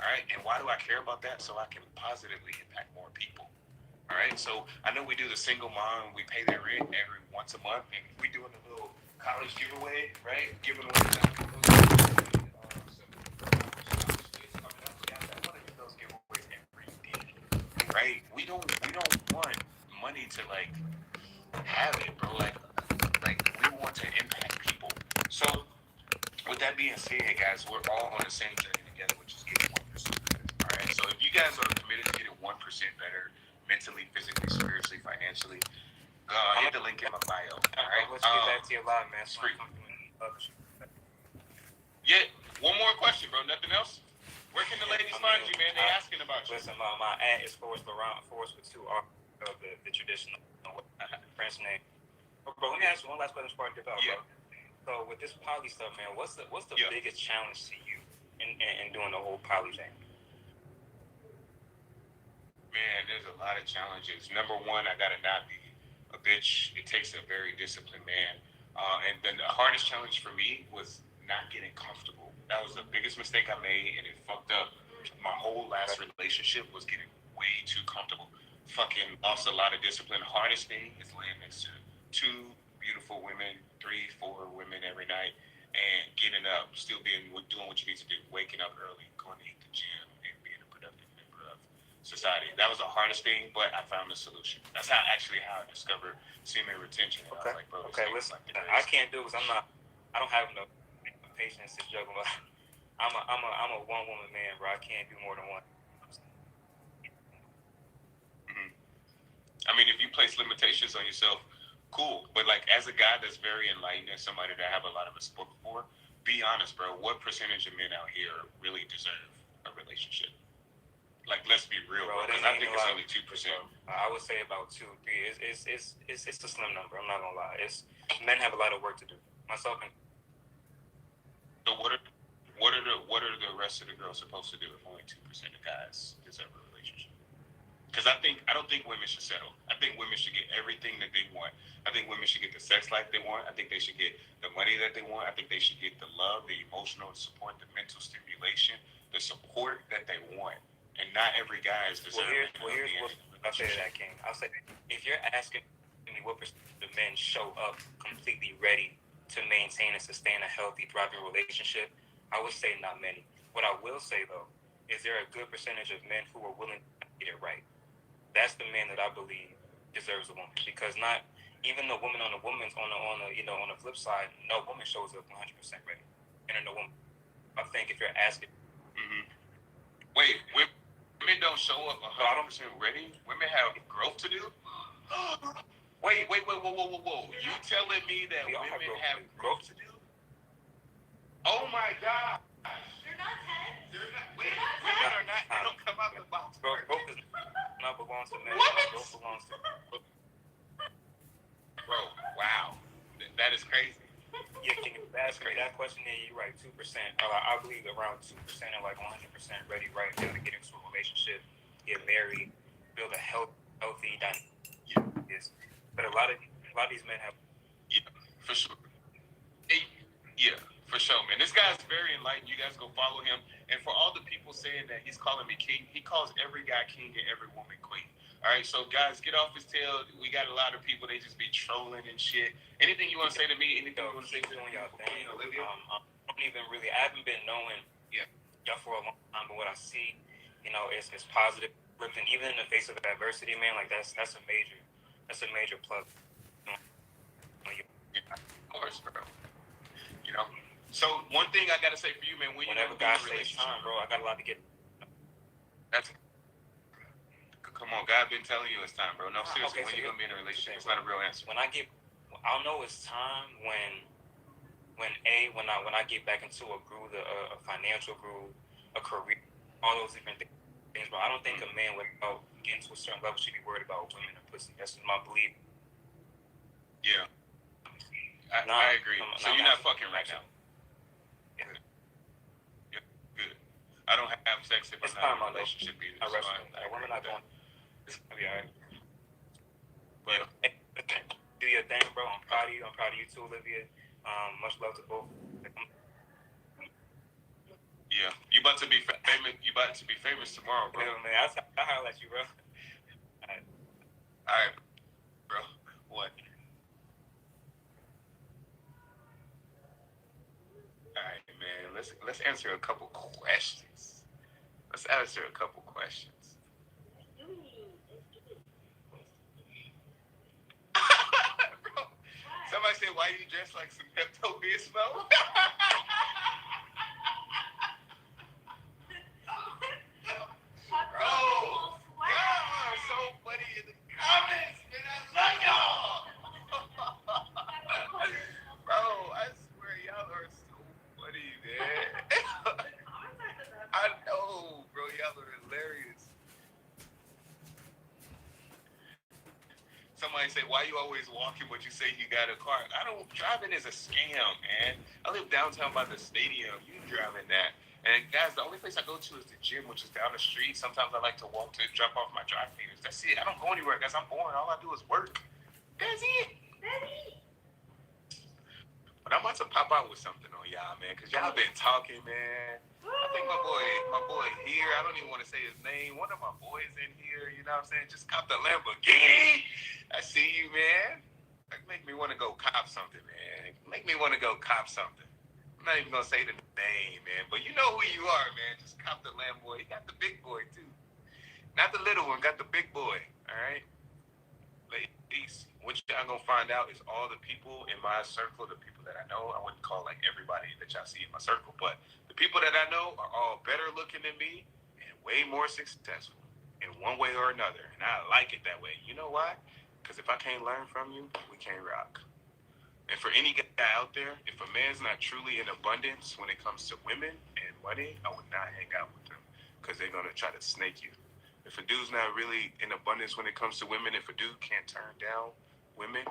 All right? And why do I care about that? So I can positively impact more people. All right, so I know we do the single mom, we pay their rent every once a month, and we doing a little college giveaway, right? Giving away some scholarships coming up. Guys, I want to do those giveaways every day, right? We don't want money to like have it, bro. Like we want to impact people. So with that being said, guys, we're all on the same journey together, which is getting 1% better. All right. So if you guys are committed to getting 1% better, mentally, physically, spiritually, financially, hit the link in my bio. All right. Let's get back to your live, man. It's free. Yeah. One more question, bro. Nothing else? Where can the ladies find you, man? They asking about you. Listen, my ad is Forrest Laurent, Forrest with 2 R, the traditional French name. Bro, let me ask you one last question before I get off, bro. So with this poly stuff, man, what's the biggest challenge to you in doing the whole poly thing? Man, there's a lot of challenges. Number one, I gotta not be a bitch. It takes a very disciplined man. And then the hardest challenge for me was not getting comfortable. That was the biggest mistake I made, and it fucked up. My whole last relationship was getting way too comfortable. Fucking lost a lot of discipline. The hardest thing is laying next to 2 beautiful women, 3, 4 women every night, and getting up, still doing what you need to do, waking up early, going to hit the gym, and being a productive member of society. That was the hardest thing, but I found the solution. That's how I discovered semen retention. Okay. I was like, bro, okay, listen, I can't do it because I don't have no patience to juggle. I'm a one woman man, bro. I can't do more than one. Mm-hmm. I mean, if you place limitations on yourself, cool. But like, as a guy that's very enlightened and somebody that I have a lot of respect for, be honest, bro. What percentage of men out here really deserve a relationship? Like, let's be real, bro. Because I think it's only 2%. I would say about 2, 3. It's a slim number. I'm not gonna lie. Men have a lot of work to do. Myself and. So what are the rest of the girls supposed to do if only 2% of guys deserve a relationship? Because I don't think women should settle. I think women should get everything that they want. I think women should get the sex life they want. I think they should get the money that they want. I think they should get the love, the emotional support, the mental stimulation, the support that they want. And not every guy is deserving. Well, here's what I'll say to that, King. I'll say, if you're asking me what percentage of men show up completely ready to maintain and sustain a healthy, thriving relationship, I would say not many. What I will say, though, is there a good percentage of men who are willing to get it right. That's the man that I believe deserves a woman, because not even the woman on the flip side, no woman shows up 100% ready, and no woman. I think if you're asking, wait, women don't show up 100% ready. Women have growth to do. Wait, whoa! You telling me that women have growth to do? Oh my God! They're not 10. They're not. Wait, women are not. They don't come out the box. growth does not belong to men. Growth belongs to. Bro, wow, that is crazy. Yeah, can you ask me that question? Yeah, you're right. 2%. I believe around 2% are like 100% ready right now to get into a relationship, get married, build a healthy dynamic. Yes, but a lot of these men have. Yeah, for sure. Yeah, for sure, man. This guy's very enlightened. You guys go follow him. And for all the people saying that he's calling me king, he calls every guy king and every woman queen. All right, so guys, get off his tail. We got a lot of people, they just be trolling and shit. Anything you want to say to me? Anything you want to say to y'all thing, Olivia? I haven't been knowing y'all for a long time, but what I see, it's positive. And even in the face of adversity, man, like that's a major plus. Of course, bro. So one thing I gotta say for you, man, whenever God saves time, bro, I got a lot to get. Come on, God been telling you it's time, bro. No, seriously, when you gonna be in a relationship? It's not a real answer. I'll know it's time when I get back into a groove, a financial groove, a career, all those different things. But I don't think a man without getting to a certain level should be worried about women and pussy. That's my belief. Yeah, I agree. So you're not fucking right now. Yeah. Good. I don't have sex if I'm not in a relationship either. Women not going. I'll be alright. But do your thing, bro. I'm proud of you. I'm proud of you too, Olivia. Much love to both. Yeah, you about to be famous. You about to be famous tomorrow, bro. Yeah, man. I'll holler at you, bro. All right. All right, bro. What? All right, man. Let's answer a couple questions. Let's answer a couple questions. Bro, somebody said, "Why you dressed like some Pepto Bismol?" Bro, y'all are so funny in the comments, man. I love y'all. Bro, I swear y'all are so funny, man. I know, bro. Y'all are hilarious. Somebody say, "Why you always walking but you say you got a car?" I don't. Driving is a scam, man. I live downtown by the stadium. You driving that. And guys, the only place I go to is the gym, which is down the street. Sometimes I like to walk to drop off my dry cleaners. That's it. I don't go anywhere, guys. I'm boring. All I do is work. That's it. But I'm about to pop out with something on y'all, man, because y'all been talking, man. I think my boy here, I don't even want to say his name. One of my boys in here, you know what I'm saying? Just cop the Lamborghini. I see you, man. Like, make me want to go cop something, man. Make me want to go cop something. I'm not even going to say the name, man, but you know who you are, man. Just cop the Lambo. He got the big boy, too. Not the little one, got the big boy, all right? Ladies, what y'all gonna find out is all the people in my circle, the people that I know, I wouldn't call like everybody that y'all see in my circle, but the people that I know are all better looking than me and way more successful in one way or another. And I like it that way. You know why? Because if I can't learn from you, we can't rock. And for any guy out there, if a man's not truly in abundance when it comes to women and money, I would not hang out with them because they're gonna try to snake you. If a dude's not really in abundance when it comes to women, if a dude can't turn down women,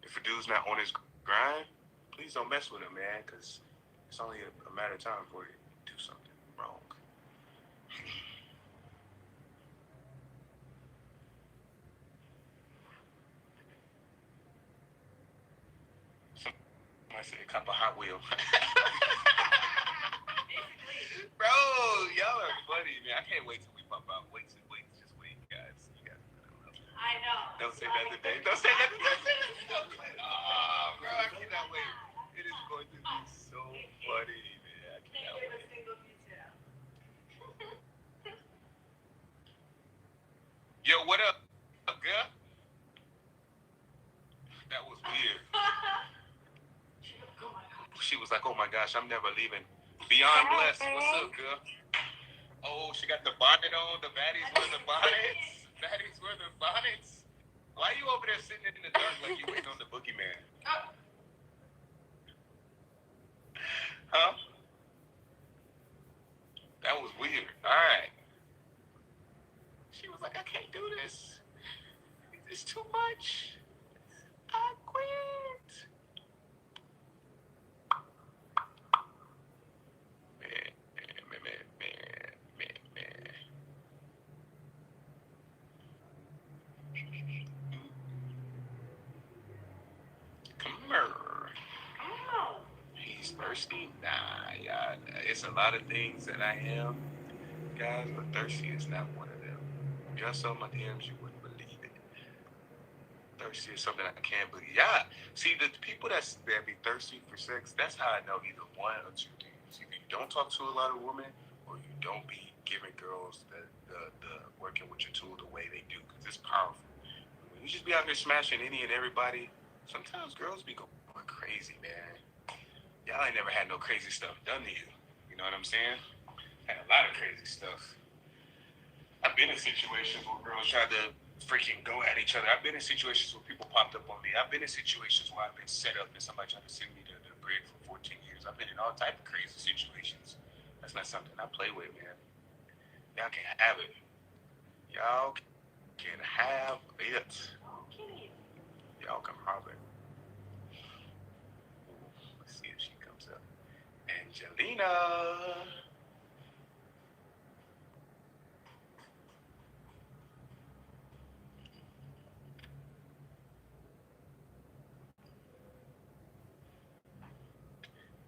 if a dude's not on his grind, please don't mess with him, man, because it's only a matter of time before you do something wrong. Somebody said, "Cop a Hot Wheel." Bro, y'all are funny, man. I can't wait till we pop out. Wait, just wait, guys. You guys I know. don't say nothing today. Don't say nothing. Don't say nothing. Oh, bro, I cannot wait. It is going to be so funny, man. I cannot wait. Yo, what up, girl? That was weird. She was like, "Oh my gosh, I'm never leaving." Beyond blessed. What's up, girl? Oh, she got the bonnet on. The baddies wear the bonnets. Baddies wear the bonnets. Why are you over there sitting in the dark like you waiting on the boogeyman? Huh? That was weird. All right. She was like, "I can't do this. It's too much. I quit." Man. Come here. He's thirsty? Nah, yeah. It's a lot of things that I am, guys, but thirsty is not one of them. If y'all saw my DMs, you wouldn't believe it. Thirsty is something I can't believe. Yeah. See, the people that be thirsty for sex, that's how I know either one or two things. Either you don't talk to a lot of women, or you don't be giving girls the working with your tool the way they do, because it's powerful. When you just be out here smashing any and everybody, sometimes girls be going crazy, man. Y'all ain't never had no crazy stuff done to you. You know what I'm saying? Had a lot of crazy stuff. I've been in situations where girls tried to freaking go at each other. I've been in situations where people popped up on me. I've been in situations where I've been set up and somebody tried to send me the bread for 14 years. I've been in all type of crazy situations. That's not something I play with, man. Y'all can have it. Y'all can have it. Y'all can have it. Let's see if she comes up. Angelina.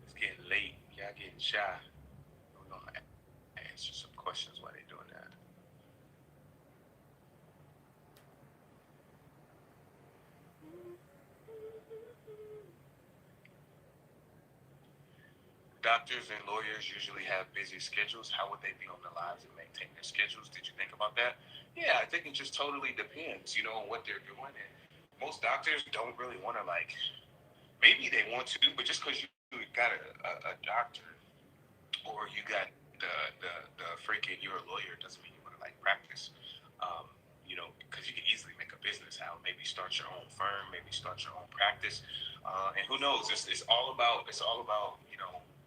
It's getting late. Y'all getting shy. We're going to answer some questions while they're doing that. doctors and lawyers usually have busy schedules. How would they be on the lives and maintain their schedules? Did you think about that? Yeah, I think it just totally depends, on what they're doing. And most doctors don't really want to maybe they want to, but just because you got a doctor or you got the freaking you're a lawyer doesn't mean you want to practice. Because you can easily make a business out. Maybe start your own firm. Maybe start your own practice. And who knows? It's all about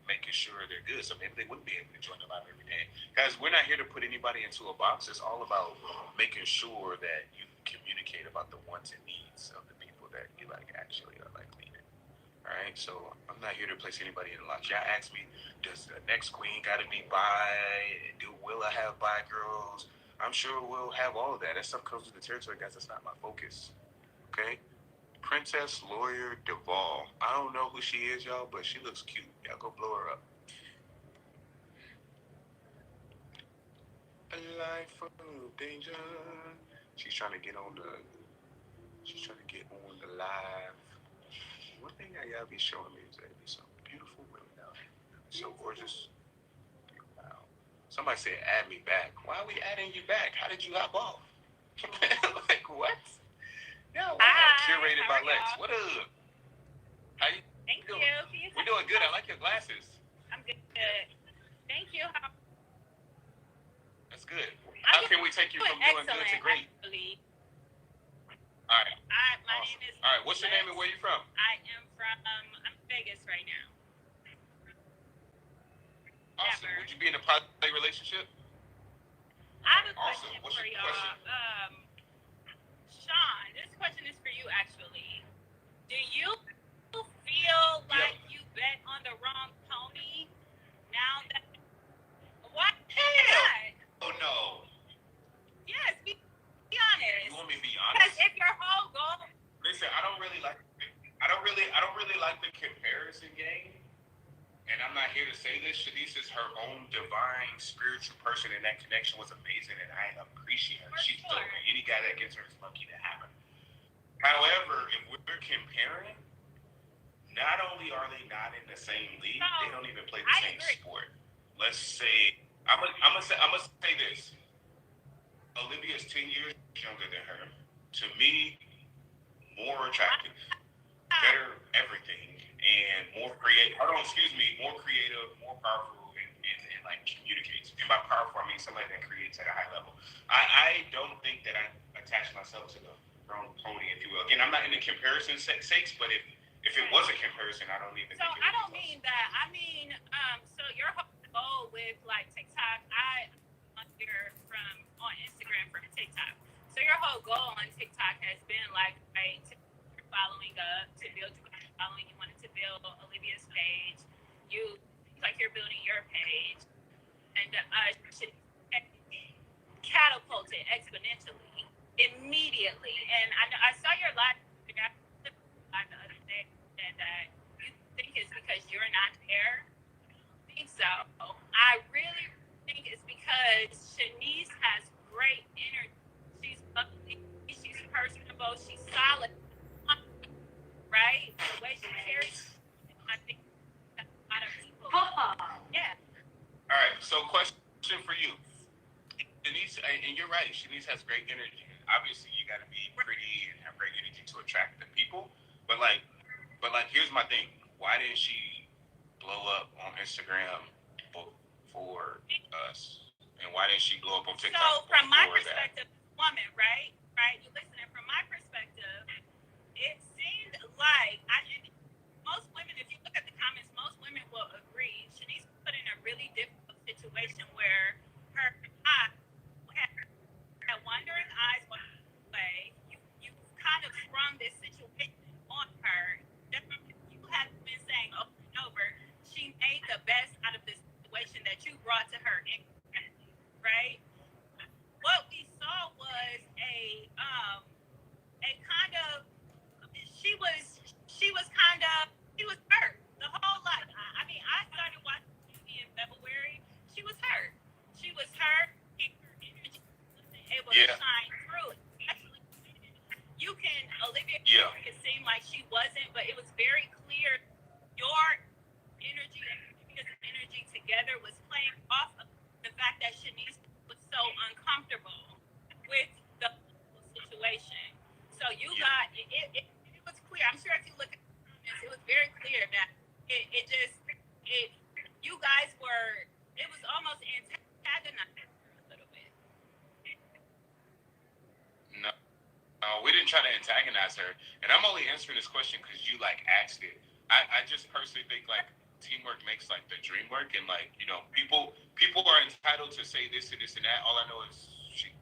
making sure they're good. So maybe they wouldn't be able to join the live every day. Guys, we're not here to put anybody into a box. It's all about making sure that you communicate about the wants and needs of the people that you actually are leading. All right, so I'm not here to place anybody in a box. Y'all ask me, does the next queen got to be bi? Will I have bi girls? I'm sure we'll have all of that. That stuff comes with the territory, guys. That's not my focus. Okay? Princess Lawyer Duvall. I don't know who she is, y'all, but she looks cute. Y'all go blow her up. A life full of danger. She's trying to get on the live. One thing that y'all be showing me is that there's some beautiful women out here. So gorgeous. Wow. Somebody said, add me back. Why are we adding you back? How did you hop off? What? Yeah, wow. Curated by Lex. What up? How you Thank doing? you. We're doing good. I like your glasses. I'm good. Thank you. That's good. How can we take you from doing good to great? Actually. All right. My name is. All right. What's your name and where you from? I am from Vegas right now. Awesome. Would you be in a poly relationship? I have a Awesome. question What's for your y'all. question? Sean, this question is for you actually. Do you feel like you bet on the wrong pony now that what? Oh no. Yes, be honest. You want me to be Because honest? if your whole goal Listen, I don't really like the comparison game. And I'm not here to say this. Shanice is her own divine spiritual person, and that connection was amazing, and I appreciate her. She's dope. Any guy that gets her is lucky to have her. However, if we're comparing, not only are they not in the same league, they don't even play the same sport. Let's say I'm gonna say this. Olivia's 10 years younger than her. To me, more attractive, better everything, and more creative. More creative, more powerful, and communicates. And by powerful, I mean somebody that creates at a high level. I don't think that I attach myself to the wrong pony, if you will. Again, I'm not in the comparison sakes, but if it was a comparison, I don't even. So I don't mean that. I mean, so your whole goal with TikTok, on Instagram from TikTok. So your whole goal on TikTok has been to following up, to build your following. You wanted to build Olivia's page. You're building your page, and should catapult it exponentially immediately. And I saw your live the other day, and that you think it's because you're not there. I think so. I really think it's because Shanice has great energy. She's bubbly, she's personable, she's solid, right? The way she carries, I think a lot of people. Yeah. All right. So, question for you, Shanice, and you're right. Shanice has great energy. Obviously, you got to be pretty and have great energy to attract the people. But here's my thing. Why didn't she blow up on Instagram for us? And why didn't she blow up on TikTok? So from my perspective, woman, right? You listening? From my perspective, it seemed like most women, if you look at the comments, most women will agree. Shanice put in a really difficult situation where her eyes had wandering eyes one way. You kind of sprung this situation on her. You have been saying over and over, she made the best out of this situation that you brought to her, right? What we saw was a kind of she was hurt the whole lot. I mean, I started watching TV in February. She was hurt. She was hurt. Able to shine through it. Actually, Olivia it seemed like she wasn't, but it was very clear your energy and Olivia's so uncomfortable with the whole situation. So you got it was clear. I'm sure if you look at the comments, it was very clear that it you guys were, it was almost antagonizing a little bit. No, we didn't try to antagonize her, and I'm only answering this question because you like asked it. I just personally think like teamwork makes like the dream work, and like, you know, people are entitled to say this and this and that. All I know is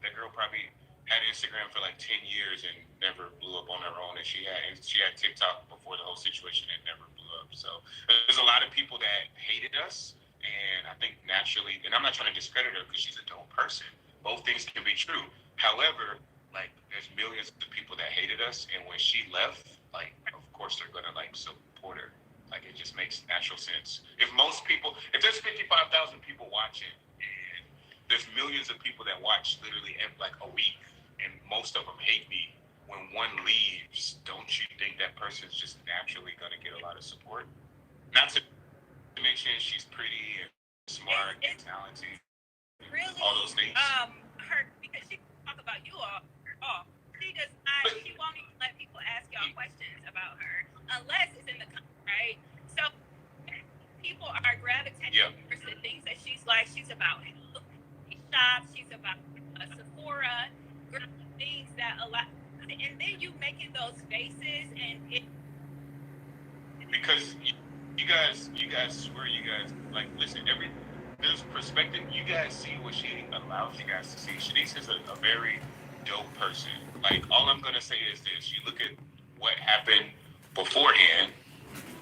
that girl probably had Instagram for like 10 years and never blew up on her own, and she had TikTok before the whole situation and never blew up. So there's a lot of people that hated us, and I think naturally, and I'm not trying to discredit her because she's a dope person. Both things can be true. However, like, there's millions of people that hated us, and when she left, like, of course they're gonna like support her. Like, it just makes natural sense. If there's 55,000 people watching, and there's millions of people that watch literally like a week, and most of them hate me, when one leaves, don't you think that person's just naturally gonna get a lot of support? Not to mention she's pretty and smart and talented. Really, all those things. Her, because she talk about you all. She does not. She won't even let people ask y'all questions about her unless it's in the comments, right? So people are gravitating towards the things that she's like. She's about health, she shops, she's about Sephora, things that a lot. And then you making those faces, and it. Because you guys swear you guys like listen. There's perspective. You guys see what she allows you guys to see. Shanice is a very dope person. Like, all I'm gonna say is this: you look at what happened beforehand.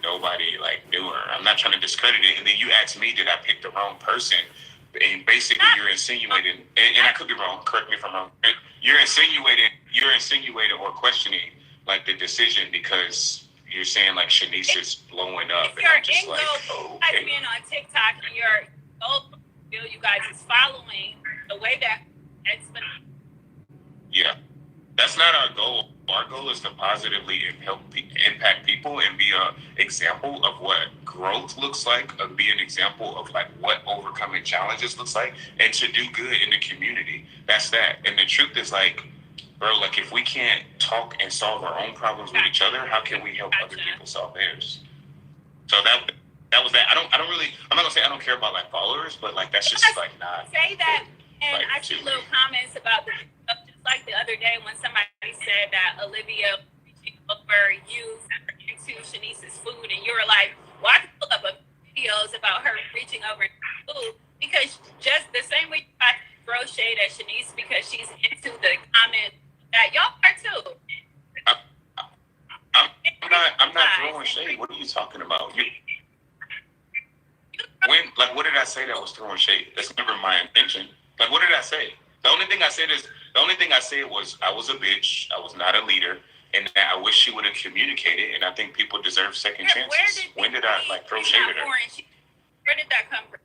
Nobody like knew her. I'm not trying to discredit it. And then you ask me, did I pick the wrong person? And basically, you're insinuating, and I could be wrong. Correct me if I'm wrong. You're insinuating or questioning like the decision because you're saying like Shanice is blowing up. If you're just like, okay. Being on TikTok and your goal, you guys is following the way that it's been. Yeah, that's not our goal. Our goal is to positively impact people and be an example of what growth looks like, be an example of like what overcoming challenges looks like, and to do good in the community. That's that. And the truth is like, bro, like if we can't talk and solve our own problems with each other, how can we help other people solve theirs? So that was that. I'm not gonna say I don't care about like followers, but like that's just like not. Say that, and like, I see little comments about just like the other day when somebody said that Olivia reaching over you into Shanice's food, and you were like, well, I can pull up videos about her reaching over food, because just the same way you got to throw shade at Shanice because she's into the comments that y'all are too. I'm not throwing shade. What are you talking about? What did I say that was throwing shade? That's never my intention. Like, what did I say? The only thing I said was I was a bitch. I was not a leader, and that I wish she would have communicated. And I think people deserve second chances. When did I like throw shade at her? Where did that come from?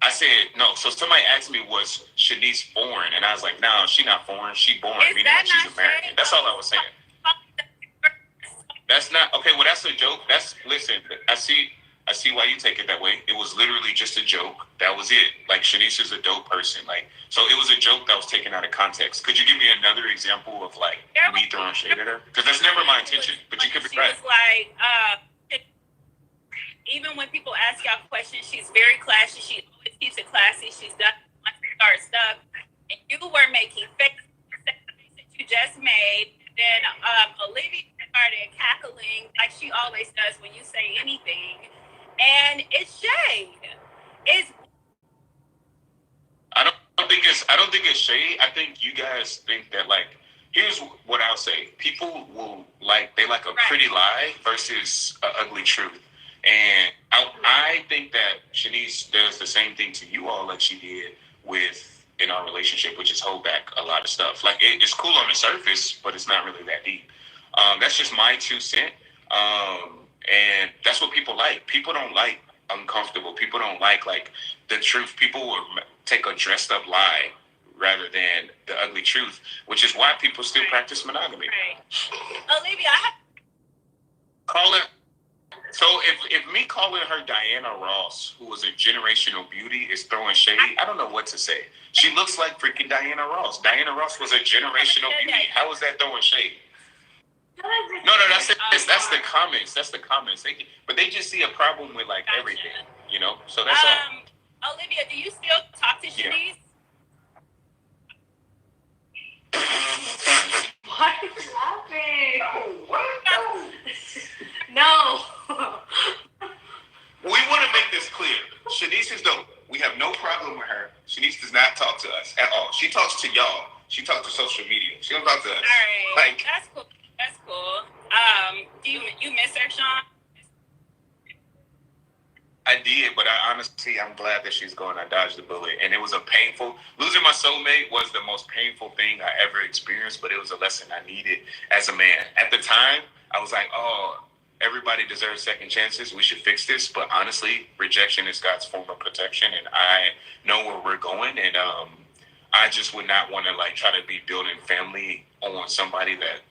I said no. So somebody asked me, was Shanice foreign? And I was like, no, she's not foreign. She born, meaning that she's American. That's all I was saying. That's not okay. Well, that's a joke. Listen. I see why you take it that way. It was literally just a joke. That was it. Like, Shanice is a dope person. Like, so it was a joke that was taken out of context. Could you give me another example of like me throwing shade at her? Because that's never my intention. But you could be right. She was like, even when people ask y'all questions, she's very classy. She always keeps it classy. She's done start stuff. And you were making faces that you just made. And then Olivia started cackling like she always does when you say anything. And it's shade. I don't think it's shade. I think you guys think that like, here's what I'll say. People will like a pretty lie versus an ugly truth. And I think that Shanice does the same thing to you all like she did in our relationship, which is hold back a lot of stuff. Like, it's cool on the surface, but it's not really that deep. That's just my 2 cents. And that's what people like. People don't like uncomfortable. People don't like the truth. People will take a dressed up lie rather than the ugly truth, which is why people still practice monogamy. Right. Olivia, call it. So if me calling her Diana Ross, who was a generational beauty, is throwing shade, I don't know what to say. She looks like freaking Diana Ross. Diana Ross was a generational beauty. How is that throwing shade? No, that's the comments. That's the comments. But they just see a problem with like everything, you know. So that's all. Olivia, do you still talk to Shanice? What is happening? No. We want to make this clear. Shanice is dope. We have no problem with her. Shanice does not talk to us at all. She talks to y'all. She talks to social media. She don't talk to us. All right. Like, That's cool. That's cool. Do you miss her, Sean? I did, but I'm glad that she's gone. I dodged the bullet, and it was losing my soulmate was the most painful thing I ever experienced, but it was a lesson I needed as a man. At the time, I was like, oh, everybody deserves second chances. We should fix this. But honestly, rejection is God's form of protection, and I know where we're going, and I just would not want to like try to be building family on somebody that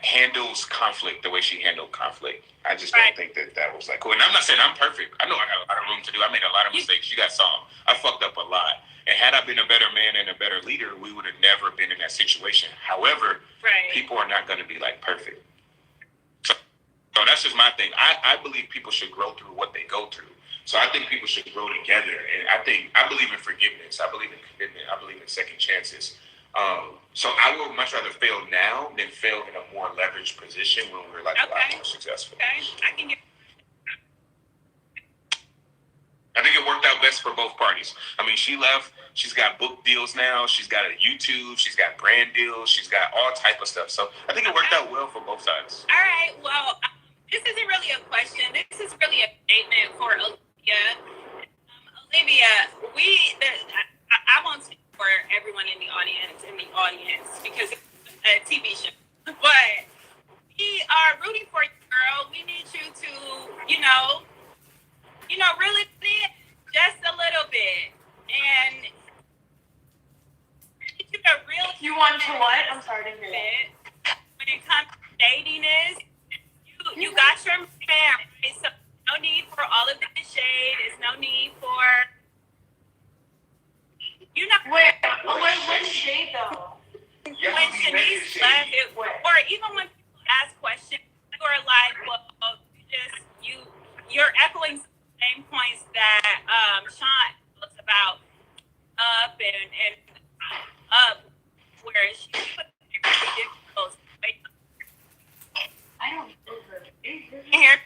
handles conflict the way she handled conflict. I just don't think that was like cool. And I'm not saying I'm perfect. I know I got a lot of room to do. I made a lot of mistakes. You guys saw them. I fucked up a lot. And had I been a better man and a better leader, we would have never been in that situation. However, people are not going to be like perfect. So that's just my thing. I believe people should grow through what they go through. So I think people should grow together. And I believe in forgiveness. I believe in commitment. I believe in second chances. So I would much rather fail now than fail in a more leveraged position when we're like a lot more successful. Okay, I think it worked out best for both parties. I mean, she left. She's got book deals now. She's got a YouTube. She's got brand deals. She's got all type of stuff. So I think it worked out well for both sides. All right. Well, this isn't really a question. This is really a statement for Olivia. Olivia, I won't speak for everyone in the audience because it's a TV show. But we are rooting for you, girl. We need you to, really just a little bit. And we need you to really. You want to what? I'm sorry to hear that. When it comes to dating, you got your man, right? So no need for all of this shade. There's no need for. What's shade though? When Shanice left, or even when people ask questions, you're like, well, you're echoing the same points that Sean was about up and up, where she put difficult. I don't know her. Hear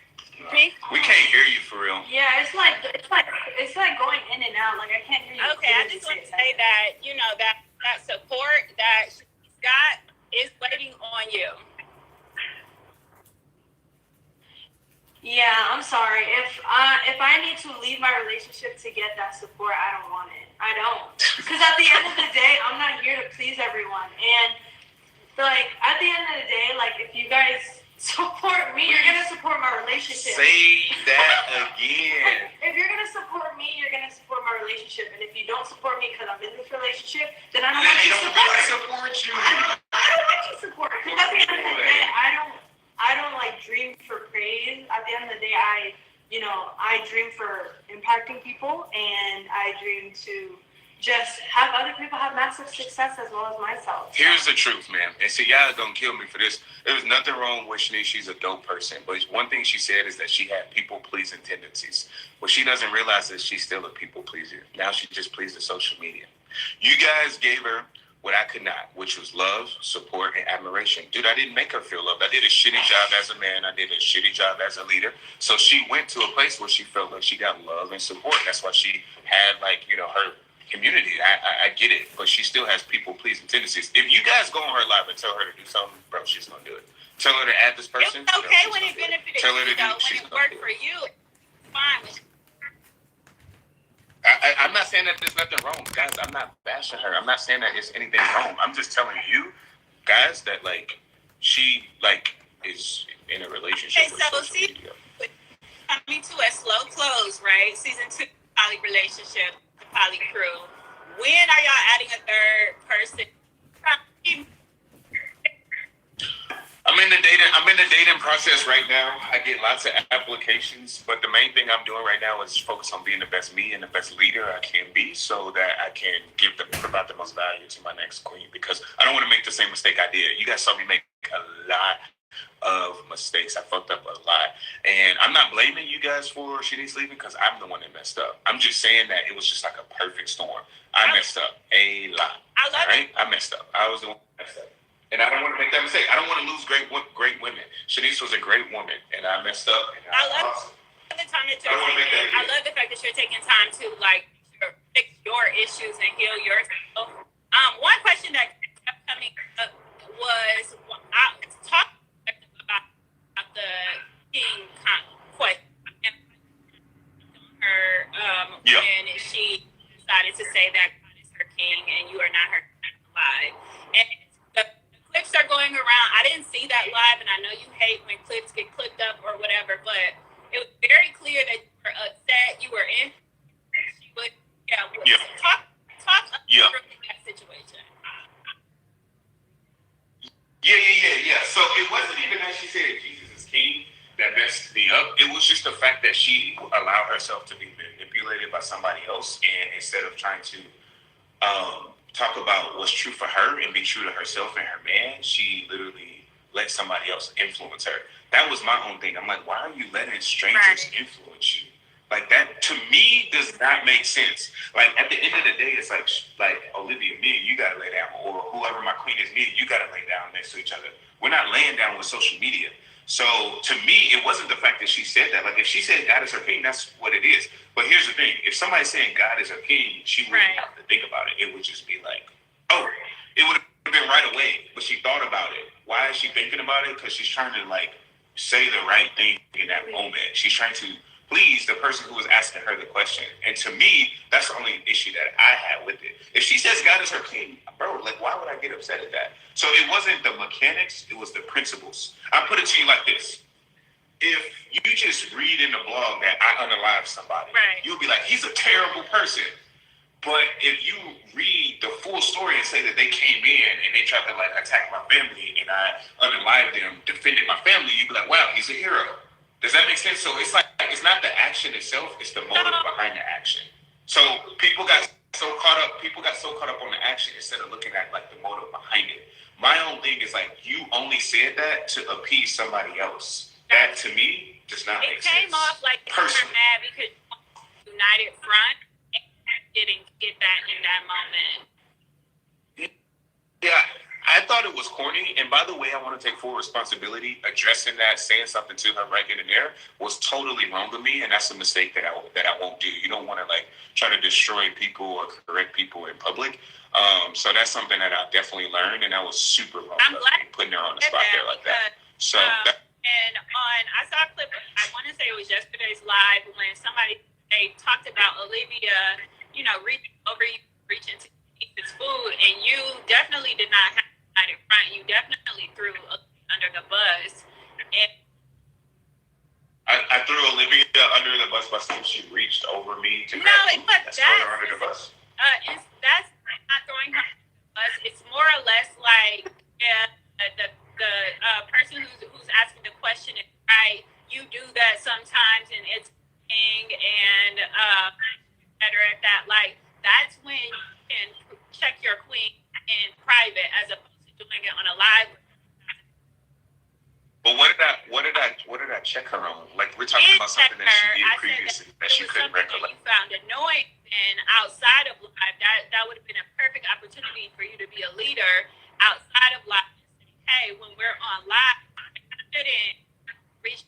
me? We can't hear you for real. Yeah, it's like going in and out. Like I can't hear you. Okay, I just want to say that that support that she's got is waiting on you. Yeah, I'm sorry. If I need to leave my relationship to get that support, I don't want it. I don't. Because at the end of the day, I'm not here to please everyone. And like at the end of the day, like if you guys support me, you're gonna support my relationship. Say that again. If you're gonna support me, you're gonna support my relationship. And if you don't support me because I'm in this relationship, then I don't want you to support you. I don't want you to support. Because at the end of the day, I don't like dream for praise. At the end of the day, I dream for impacting people, and I dream to just have other people have massive success as well as myself. Here's the truth, man. And see, y'all gonna kill me for this. There was nothing wrong with Shanice. She's a dope person. But one thing she said is that she had people-pleasing tendencies. What she doesn't realize is she's still a people-pleaser. Now she just pleases social media. You guys gave her what I could not, which was love, support, and admiration. Dude, I didn't make her feel loved. I did a shitty job as a man. I did a shitty job as a leader. So she went to a place where she felt like she got love and support. That's why she had, her community. I get it, but she still has people-pleasing tendencies. If you guys go on her live and tell her to do something, bro, she's going to do it. Tell her to add this person. It's okay when it benefited you, though. When it worked for you, it's fine. I'm not saying that there's nothing wrong, guys. I'm not bashing her. I'm not saying that there's anything wrong. I'm just telling you, guys, that she is in a relationship. Okay, so see, coming to a slow close, right? Season 2 poly relationship, the poly crew. When are y'all adding a third person? I'm in the dating process right now. I get lots of applications, but the main thing I'm doing right now is focus on being the best me and the best leader I can be, so that I can provide the most value to my next queen. Because I don't want to make the same mistake I did. You guys saw me make a lot of mistakes. I fucked up a lot, and I'm not blaming you guys for Shanice leaving, because I'm the one that messed up. I'm just saying that it was just like a perfect storm. I messed up a lot. I messed up. I was the one that messed up. And I don't want to make that mistake. I don't want to lose great women. Shanice was a great woman, and I messed up. And I love the time that you're taking. I love the fact that you're taking time to like fix your issues and heal yourself. One question that kept coming up was I talked about the king question. Her when she decided to say that God is her king and you are not her alive. And the clips are going around. I didn't see that live, and I know you hate when clips get clipped up or whatever, but it was very clear that you were upset. You were in. She would, talk about that situation. Yeah. So it wasn't even that she said Jesus is king that messed me up. It was just the fact that she allowed herself to be manipulated by somebody else, and instead of trying to talk about what's true for her and be true to herself and her man, she literally let somebody else influence her. That was my own thing. I'm like, why are you letting strangers influence you? Like, that to me does not make sense. Like, at the end of the day, it's like Olivia, me and you gotta lay down, or whoever my queen is, me and you gotta lay down next to each other. We're not laying down with social media. So to me, it wasn't the fact that she said that. Like, if she said God is her king, that's what it is. But here's the thing: if somebody's saying God is her king, she wouldn't have to think about it. It would just be like, oh, it would have been right away. But she thought about it. Why is she thinking about it? Because she's trying to like say the right thing in that moment. She's trying to please the person who was asking her the question. And to me, that's the only issue that I had with it. If she says God is her king, bro, like, why would I get upset at that? So it wasn't the mechanics, it was the principles. I put it to you like this. If you just read in the blog that I unalived somebody, you'll be like, he's a terrible person. But if you read the full story and say that they came in and they tried to like attack my family and I unalived them, defended my family, you'd be like, wow, he's a hero. Does that make sense? So it's like, it's not the action itself, it's the motive behind the action. So people got so caught up on the action instead of looking at like the motive behind it. My own thing is like, you only said that to appease somebody else. That to me does not make sense. It came off like you were mad because United Front didn't get that in that moment. Yeah, I thought it was corny. And by the way, I want to take full responsibility. Addressing that, saying something to her right then and there was totally wrong of me, and that's a mistake that I won't do. You don't want to like try to destroy people or correct people in public. So that's something that I definitely learned, and that was super wrong. I'm glad putting her on the spot there like that. So. I saw a clip. I want to say it was yesterday's live when they talked about Olivia, reaching to eat this food, and you definitely did not have that in front. You definitely threw under the bus. And I threw Olivia under the bus by saying she reached over me to that's throw her under the bus. That's not throwing her under the bus. It's more or less like the person who's asking the question is right. You do that sometimes, and it's and better at that. Like, that's when you can check your queen in private as opposed to doing it on a live. But what did I check her on? Like, we're talking about something that she did previously that she couldn't recollect. You found annoying, and outside of live, that would have been a perfect opportunity for you to be a leader outside of live. Hey, when we're on live, I shouldn't reach.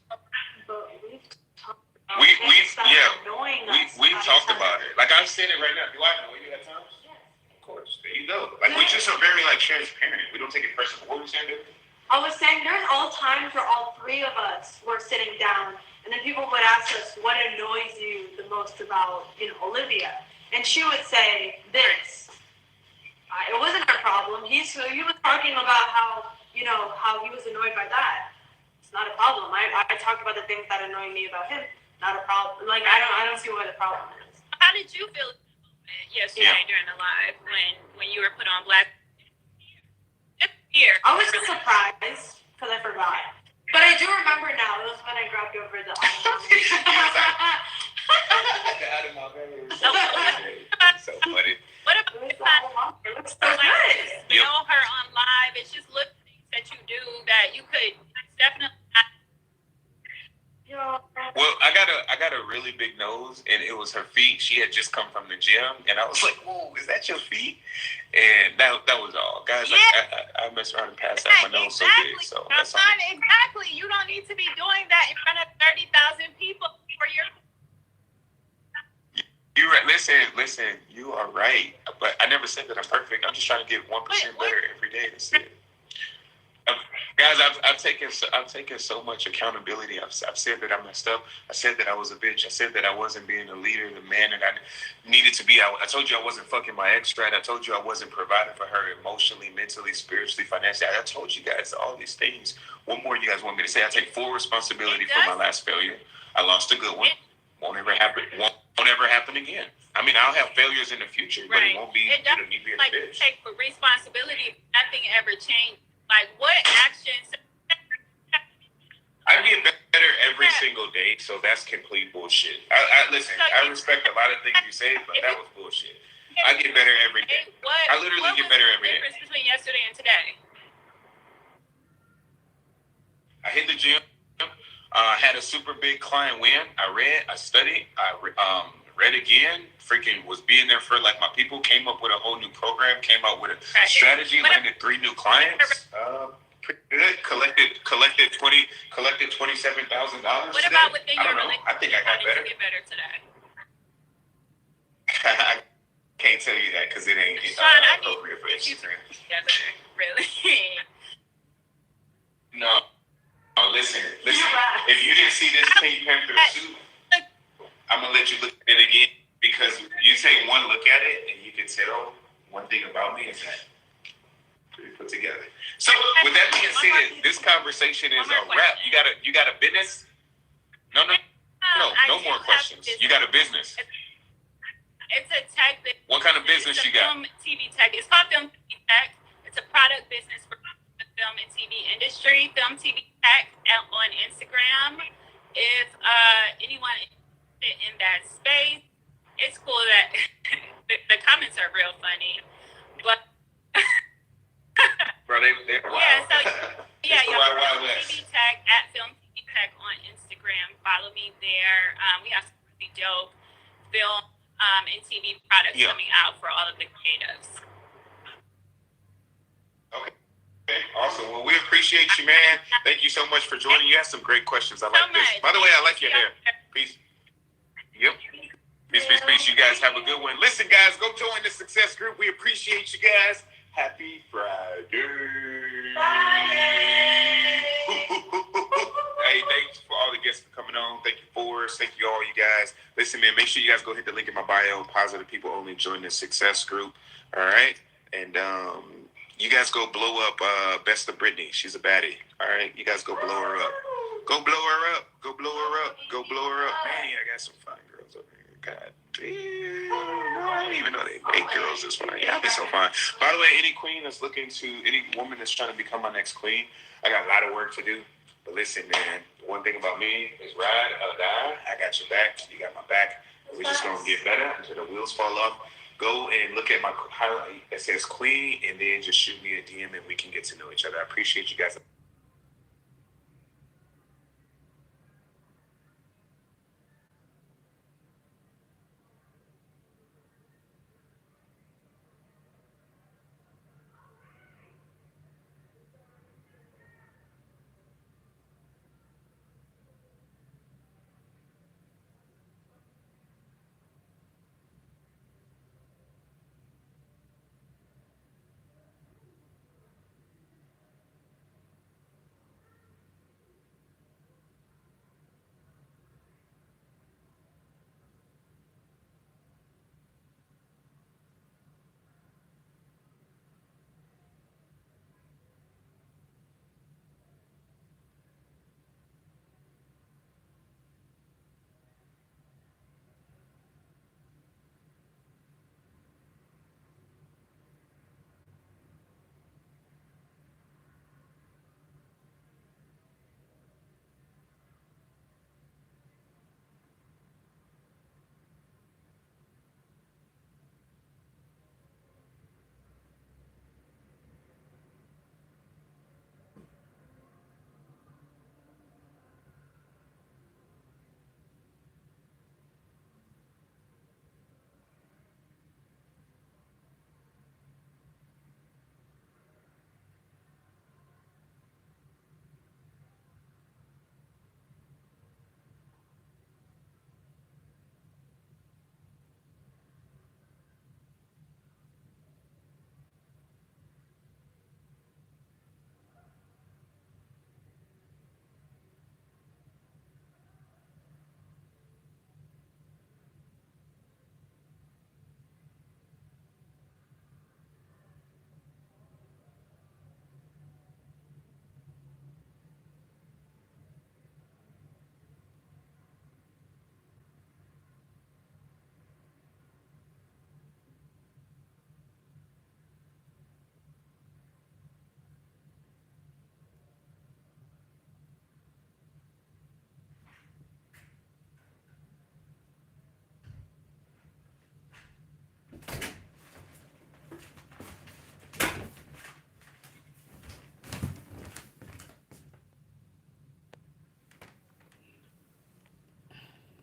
We've talked about it. Like, I've said it right now. Do I annoy you at times? Yeah. Of course. There you go. Like, we just are very like transparent. We don't take it personal. What were you saying, David? I was saying there's all times where all three of us were sitting down, and then people would ask us what annoys you the most about, Olivia, and she would say this. It wasn't her problem. He was talking about how he was annoyed by that. It's not a problem. I talked about the things that annoy me about him. Not a problem. Like, I don't see what the problem is. How did you feel yesterday during the live when you were put on blast? I was surprised because I forgot. But but you could definitely. Well, I got a really big nose, and it was her feet. She had just come from the gym, and I was like, "Whoa, is that your feet?" And that was all, guys. Yeah. I mess around and pass out my nose so big. So that's all. Exactly. You don't need to be doing that in front of 30,000 people for your. You're right. Listen. You are right. But I never said that I'm perfect. I'm just trying to get 1% better every day. That's it. Guys, I've taken so much accountability. I've said that I messed up. I said that I was a bitch. I said that I wasn't being a leader, the man that I needed to be. I told you I wasn't fucking my ex right. I told you I wasn't providing for her emotionally, mentally, spiritually, financially. I told you guys all these things. What more do you guys want me to say? I take full responsibility for my last failure. I lost a good one. Won't ever happen. Won't ever happen again. I mean, I'll have failures in the future, but it won't be me being a bitch. Take responsibility. Nothing ever changed. Like, what actions? I get better every single day, so that's complete bullshit. I listen. I respect a lot of things you say, but that was bullshit. I get better every day. I literally get better every day. What's the difference between yesterday and today? I hit the gym. Had a super big client win. I read. I studied. I read again. Freaking was being there for like my people. Came up with a whole new program. Came out with a strategy. Landed 3 new clients. Pretty good. Collected $27,000. What about within your relationship? I think I got better. Get better today. I can't tell you that because it ain't appropriate for Instagram. Really? No, listen. If you didn't see this Pink Panther suit, I'm gonna let you look at it again because you take one look at it and you can tell one thing about me is that pretty put together. So with that being said, this conversation is a wrap. You got a business? No more questions. You got a business. It's a tech business. What kind of business you got? Film TV tech. It's called Film TV Tech. It's a product business for the film and TV industry. Film TV Tech on Instagram. If anyone is interested in that space, it's cool that the comments are real funny, but. Bro, they're wild. Yeah, TV Tech at Film TV Tech on Instagram. Follow me there. We have some really dope film and TV products coming out for all of the creatives. Okay, awesome. Well, we appreciate you, man. Thank you so much for joining. You have some great questions. I like this. By the way, I like your hair. Peace. Yep. Peace. You guys have a good one. Listen, guys, go join the Success Group. We appreciate you guys. Happy Friday. Hey, thanks for all the guests for coming on. Thank you, Forrest. Thank you, all you guys. Listen, man, make sure you guys go hit the link in my bio. Positive people only join the Success Group. All right? And you guys go blow up Best of Brittany. She's a baddie. All right? You guys go blow her up. Go blow her up. Go blow her up. Go blow her up. Man, I got some fine girls over here. God damn. No, I didn't even know they make girls this fine. Y'all be so fine. By the way, any queen that's looking to, any woman that's trying to become my next queen, I got a lot of work to do. But listen, man, one thing about me is ride or die. I got your back. You got my back. We're just going to get better until the wheels fall off. Go and look at my highlight that says queen and then just shoot me a DM and we can get to know each other. I appreciate you guys.